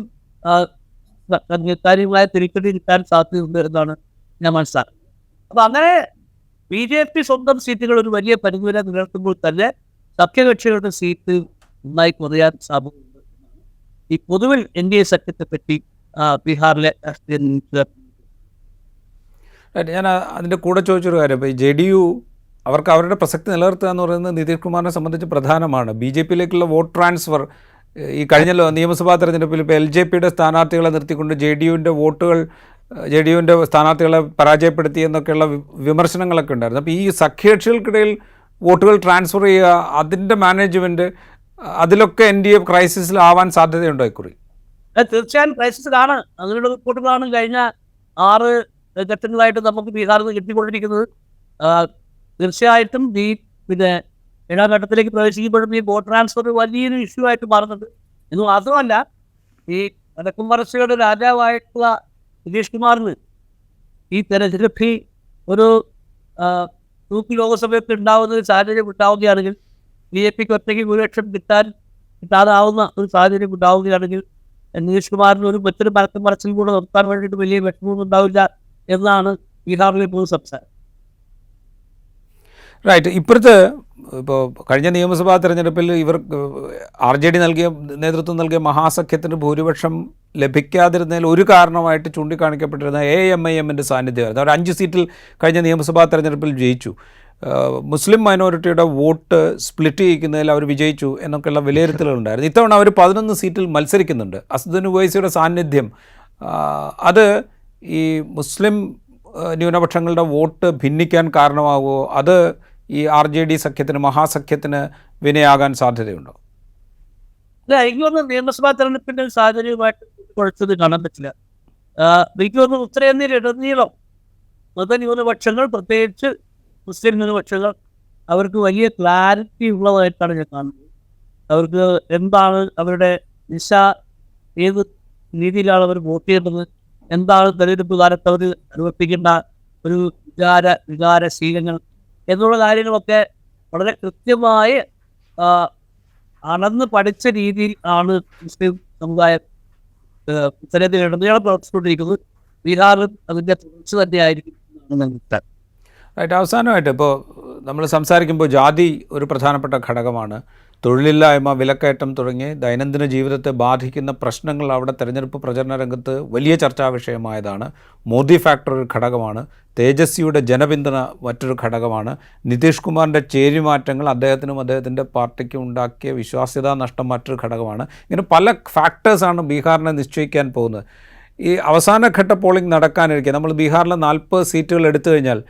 Speaker 2: കാര്യമായ തിരിച്ചടി കിട്ടാൻ സാധ്യതയുണ്ട് എന്നാണ് ഞാൻ മനസ്സിലാക്കുന്നത്. അപ്പോൾ അങ്ങനെ BJP സ്വന്തം സീറ്റുകൾ ഒരു വലിയ പരിധിവരെ നിലനിർത്തുമ്പോൾ തന്നെ സഖ്യകക്ഷികളുടെ സീറ്റ് നന്നായി കുറയാൻ സാധ്യതയുണ്ട്. ഈ പൊതുവിൽ NDA സഖ്യത്തെ പറ്റി ബീഹാറിലെ
Speaker 1: ഞാൻ അതിൻ്റെ കൂടെ ചോദിച്ചൊരു കാര്യം, ഇപ്പോൾ ഈ JDU അവർക്ക് അവരുടെ പ്രസക്തി നിലനിർത്തുക എന്ന് പറയുന്നത് നിതീഷ് കുമാറിനെ സംബന്ധിച്ച് പ്രധാനമാണ്. BJPയിലേക്കുള്ള വോട്ട് ട്രാൻസ്ഫർ ഈ കഴിഞ്ഞ നിയമസഭാ തെരഞ്ഞെടുപ്പിൽ ഇപ്പോൾ LJPയുടെ സ്ഥാനാർത്ഥികളെ നിർത്തിക്കൊണ്ട് JDUവിൻ്റെ സ്ഥാനാർത്ഥികളെ പരാജയപ്പെടുത്തി എന്നൊക്കെയുള്ള വിമർശനങ്ങളൊക്കെ ഉണ്ടായിരുന്നു. അപ്പോൾ ഈ സഖ്യകക്ഷികൾക്കിടയിൽ വോട്ടുകൾ ട്രാൻസ്ഫർ ചെയ്യുക, അതിൻ്റെ മാനേജ്മെൻറ്റ്, അതിലൊക്കെ NDA ക്രൈസിസിലാവാൻ സാധ്യതയുണ്ടോ ഇക്കുറി?
Speaker 2: തീർച്ചയായും ക്രൈസിസിലാണ്. അങ്ങനെയുള്ള റിപ്പോർട്ടുകളാണ് കഴിഞ്ഞ 6 ഘട്ടങ്ങളായിട്ട് നമുക്ക് ബീഹാറിൽ നിന്ന് കിട്ടിക്കൊണ്ടിരിക്കുന്നത്. തീർച്ചയായിട്ടും ഈ പിന്നെ ഏഴാം ഘട്ടത്തിലേക്ക് പ്രവേശിക്കുമ്പോഴും ഈ വോട്ട് ട്രാൻസ്ഫർ വലിയൊരു ഇഷ്യൂ ആയിട്ട് മാറുന്നുണ്ട്. എന്ന് മാത്രമല്ല, ഈ വടക്കുംപറശ്ശിയുടെ രാജാവായിട്ടുള്ള നിതീഷ് കുമാറിന് ഈ തെരഞ്ഞെടുപ്പിൽ ഒരു തൂക്ക് ലോകസഭയ്ക്ക് ഉണ്ടാവുന്ന ഒരു സാഹചര്യം ഉണ്ടാവുകയാണെങ്കിൽ, BJPക്ക് ഒറ്റയ്ക്ക് 1 ലക്ഷം കിട്ടാതാവുന്ന ഒരു സാഹചര്യം ഉണ്ടാവുകയാണെങ്കിൽ, നിതീഷ് കുമാറിന് ഒരു മറ്റൊരു മലക്കും മറച്ചിൽ കൂടെ നിർത്താൻ വേണ്ടിയിട്ട് വലിയ വിഷമമൊന്നും ഉണ്ടാവില്ല എന്നാണ് ബീഹാറിലെ പൊതു സംസാരം.
Speaker 1: റൈറ്റ്. ഇപ്പോഴത്തെ ഇപ്പോൾ കഴിഞ്ഞ നിയമസഭാ തെരഞ്ഞെടുപ്പിൽ RJD നേതൃത്വം നൽകിയ മഹാസഖ്യത്തിന് ഭൂരിപക്ഷം ലഭിക്കാതിരുന്നതിൽ ഒരു കാരണമായിട്ട് ചൂണ്ടിക്കാണിക്കപ്പെട്ടിരുന്ന AMIMൻ്റെ സാന്നിധ്യമായിരുന്നു. അവർ 5 സീറ്റിൽ കഴിഞ്ഞ നിയമസഭാ തെരഞ്ഞെടുപ്പിൽ ജയിച്ചു. മുസ്ലിം മൈനോറിറ്റിയുടെ വോട്ട് സ്പ്ലിറ്റ് ചെയ്യിക്കുന്നതിൽ അവർ വിജയിച്ചു എന്നൊക്കെയുള്ള വിലയിരുത്തലുകളുണ്ടായിരുന്നു. ഇത്തവണ അവർ 11 സീറ്റിൽ മത്സരിക്കുന്നുണ്ട്. അസദുദ്ദീൻ ഉവൈസിയുടെ സാന്നിധ്യം അത് ഈ മുസ്ലിം ന്യൂനപക്ഷങ്ങളുടെ വോട്ട് ഭിന്നിക്കാൻ കാരണമാകുമോ? അത് ഈ RJD സഖ്യത്തിന്, മഹാസഖ്യത്തിന് വിനയാകാൻ സാധ്യതയുണ്ടോ?
Speaker 2: എനിക്ക് തോന്നുന്നു നിയമസഭാ തെരഞ്ഞെടുപ്പിൻ്റെ സാഹചര്യമായിട്ട് കുഴച്ചത് കാണാൻ പറ്റില്ല. എനിക്ക് തോന്നുന്നു ഉത്തരേന്ത്യയിലുടനീളം മതന്യൂനപക്ഷങ്ങൾ, പ്രത്യേകിച്ച് മുസ്ലിം ന്യൂനപക്ഷങ്ങൾ, അവർക്ക് വലിയ ക്ലാരിറ്റി ഉള്ളതായിട്ടാണ് ഞാൻ കാണുന്നത്. അവർക്ക് എന്താണ് അവരുടെ ദിശ, ഏത് രീതിയിലാണ് അവർ വോട്ട് ചെയ്യേണ്ടത്, എന്താണ് തെരഞ്ഞെടുപ്പ് കാലത്ത് അവർ അനുവർത്തിക്കേണ്ട ഒരു വികാരശീലങ്ങൾ എന്നുള്ള കാര്യങ്ങളൊക്കെ വളരെ കൃത്യമായി അളന്ന് പഠിച്ച രീതിയിൽ ആണ് മുസ്ലിം സമുദായം ഉത്തരേന്ത്യയിലുടനീളം പ്രവർത്തിച്ചുകൊണ്ടിരിക്കുന്നത്. ബീഹാറിൽ അതിൻ്റെ തുടർച്ച തന്നെയായിരിക്കും എന്നാണ് ഞാൻ.
Speaker 1: റൈറ്റ്. അവസാനമായിട്ട് ഇപ്പോൾ നമ്മൾ സംസാരിക്കുമ്പോൾ ജാതി ഒരു പ്രധാനപ്പെട്ട ഘടകമാണ്. തൊഴിലില്ലായ്മ, വിലക്കയറ്റം തുടങ്ങി ദൈനംദിന ജീവിതത്തെ ബാധിക്കുന്ന പ്രശ്നങ്ങൾ അവിടെ തെരഞ്ഞെടുപ്പ് പ്രചരണ രംഗത്ത് വലിയ ചർച്ചാ വിഷയമായതാണ്. മോദി ഫാക്ടർ ഒരു ഘടകമാണ്. തേജസ്വിയുടെ ജനപിന്തുണ മറ്റൊരു ഘടകമാണ്. നിതീഷ് കുമാറിൻ്റെ ചേരിമാറ്റങ്ങൾ അദ്ദേഹത്തിനും അദ്ദേഹത്തിൻ്റെ പാർട്ടിക്കും ഉണ്ടാക്കിയ വിശ്വാസ്യതാ നഷ്ടം മറ്റൊരു ഘടകമാണ്. ഇങ്ങനെ പല ഫാക്ടേഴ്സാണ് ബീഹാറിനെ നിശ്ചയിക്കാൻ പോകുന്നത്. ഈ അവസാനഘട്ട പോളിംഗ് നടക്കാനിരിക്കെ നമ്മൾ ബീഹാറിലെ 40 സീറ്റുകൾ എടുത്തു കഴിഞ്ഞാൽ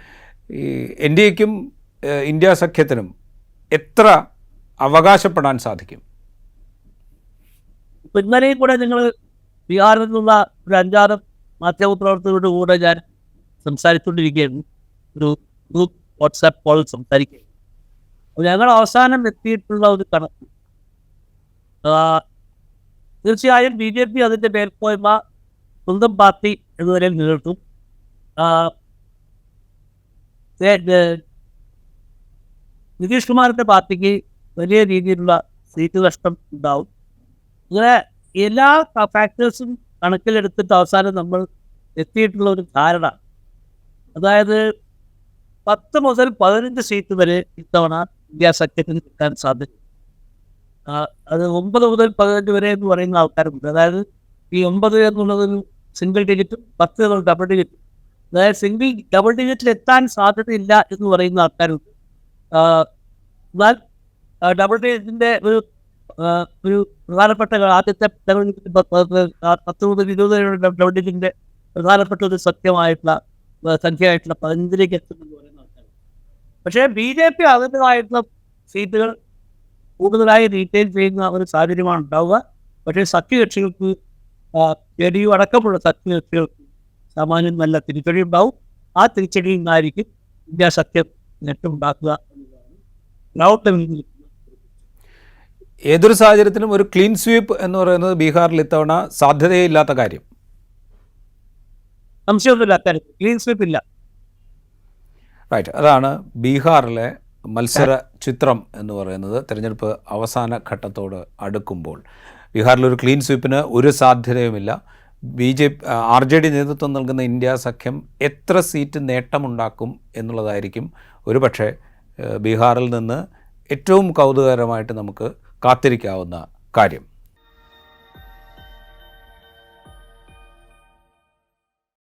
Speaker 1: ഈ NDAയ്ക്കും ഇന്ത്യ സഖ്യത്തിനും എത്ര അവകാശപ്പെടാൻ സാധിക്കും?
Speaker 2: ഇന്നലെയും കൂടെ നിങ്ങൾ ബീഹാറിൽ നിന്നുള്ള ഒരു 5-6 മാധ്യമപ്രവർത്തകരുടെ കൂടെ ഞാൻ സംസാരിച്ചുകൊണ്ടിരിക്കുകയായിരുന്നു. ഒരു ഗ്രൂപ്പ് വാട്സാപ്പ് കോൾ സംസാരിക്കുകയായിരുന്നു. അപ്പോൾ ഞങ്ങൾ അവസാനം എത്തിയിട്ടുള്ള ഒരു കണക്ക്, തീർച്ചയായും BJP അതിൻ്റെ മേൽക്കോയ്മ സ്വന്തം പാർട്ടി എന്ന നിലയിൽ നിലനിർത്തും. നിതീഷ് കുമാറിൻ്റെ പാർട്ടിക്ക് വലിയ രീതിയിലുള്ള സീറ്റ് നഷ്ടം ഉണ്ടാവും. ഇങ്ങനെ എല്ലാ ഫാക്ടേഴ്സും കണക്കിലെടുത്തിട്ട് അവസാനം നമ്മൾ എത്തിയിട്ടുള്ള ഒരു ധാരണ, അതായത് 10 മുതൽ 15 സീറ്റ് വരെ ഇത്തവണ ഇന്ത്യ സഖ്യത്തിന് കിട്ടാൻ സാധ്യത. അത് 9 മുതൽ 15 വരെ എന്ന് പറയുന്ന ആൾക്കാരുണ്ട്. അതായത് ഈ 9 എന്നുള്ളതൊരു സിംഗിൾ ഡിജിറ്റും 10 എന്നുള്ള ഡബിൾ ഡിജിറ്റും, അതായത് ഡബിൾ ഡിജിറ്റിൽ എത്താൻ സാധ്യതയില്ല എന്ന് പറയുന്ന ആൾക്കാരുണ്ട്. എന്നാൽ ഡബിൾ ഡിജിറ്റിൻ്റെ ഒരു പ്രധാനപ്പെട്ട ആദ്യത്തെ 10 മുതൽ 20 വരെയുള്ള ഡബിൾ ഡിജിറ്റിൻ്റെ പ്രധാനപ്പെട്ട ഒരു സംഖ്യയായിട്ടുള്ള 15ലേക്ക് എത്തുമെന്ന് പറയുന്ന ആൾക്കാർ. പക്ഷേ BJP അതിൻ്റെതായിട്ടുള്ള സീറ്റുകൾ കൂടുതലായി റീറ്റെയിൻ ചെയ്യുന്ന ഒരു സാഹചര്യമാണ് ഉണ്ടാവുക. പക്ഷേ സഖ്യകക്ഷികൾക്ക്, JDU അടക്കമുള്ള സഖ്യകക്ഷികൾക്ക് സാമാന്യം നല്ല തിരിച്ചടി ഉണ്ടാവും. ആ തിരിച്ചടിയിൽ നിന്നായിരിക്കും ഇന്ത്യ സഖ്യം നേട്ടമുണ്ടാക്കുക എന്നതാണ്.
Speaker 1: ഏതൊരു സാഹചര്യത്തിലും ഒരു ക്ലീൻ സ്വീപ്പ് എന്ന് പറയുന്നത് ബീഹാറിൽ ഇത്തവണ സാധ്യതയില്ലാത്ത കാര്യം.
Speaker 2: സംശയമൊന്നുമില്ല, അക്കാര്യത്തിൽ ക്ലീൻ സ്വീപ്പ് ഇല്ല.
Speaker 1: റൈറ്റ്. അതാണ് ബീഹാറിലെ മത്സര ചിത്രം എന്ന് പറയുന്നത്. തിരഞ്ഞെടുപ്പ് അവസാന ഘട്ടത്തോട് അടുക്കുമ്പോൾ ബീഹാറിലൊരു ക്ലീൻ സ്വീപ്പിന് ഒരു സാധ്യതയുമില്ല. RJD നേതൃത്വം നൽകുന്ന ഇന്ത്യ സഖ്യം എത്ര സീറ്റ് നേട്ടമുണ്ടാക്കും എന്നുള്ളതായിരിക്കും ഒരുപക്ഷെ ബീഹാറിൽ നിന്ന് ഏറ്റവും കൗതുകകരമായിട്ട് നമുക്ക് കാത്തിരിക്കാവുന്ന കാര്യം.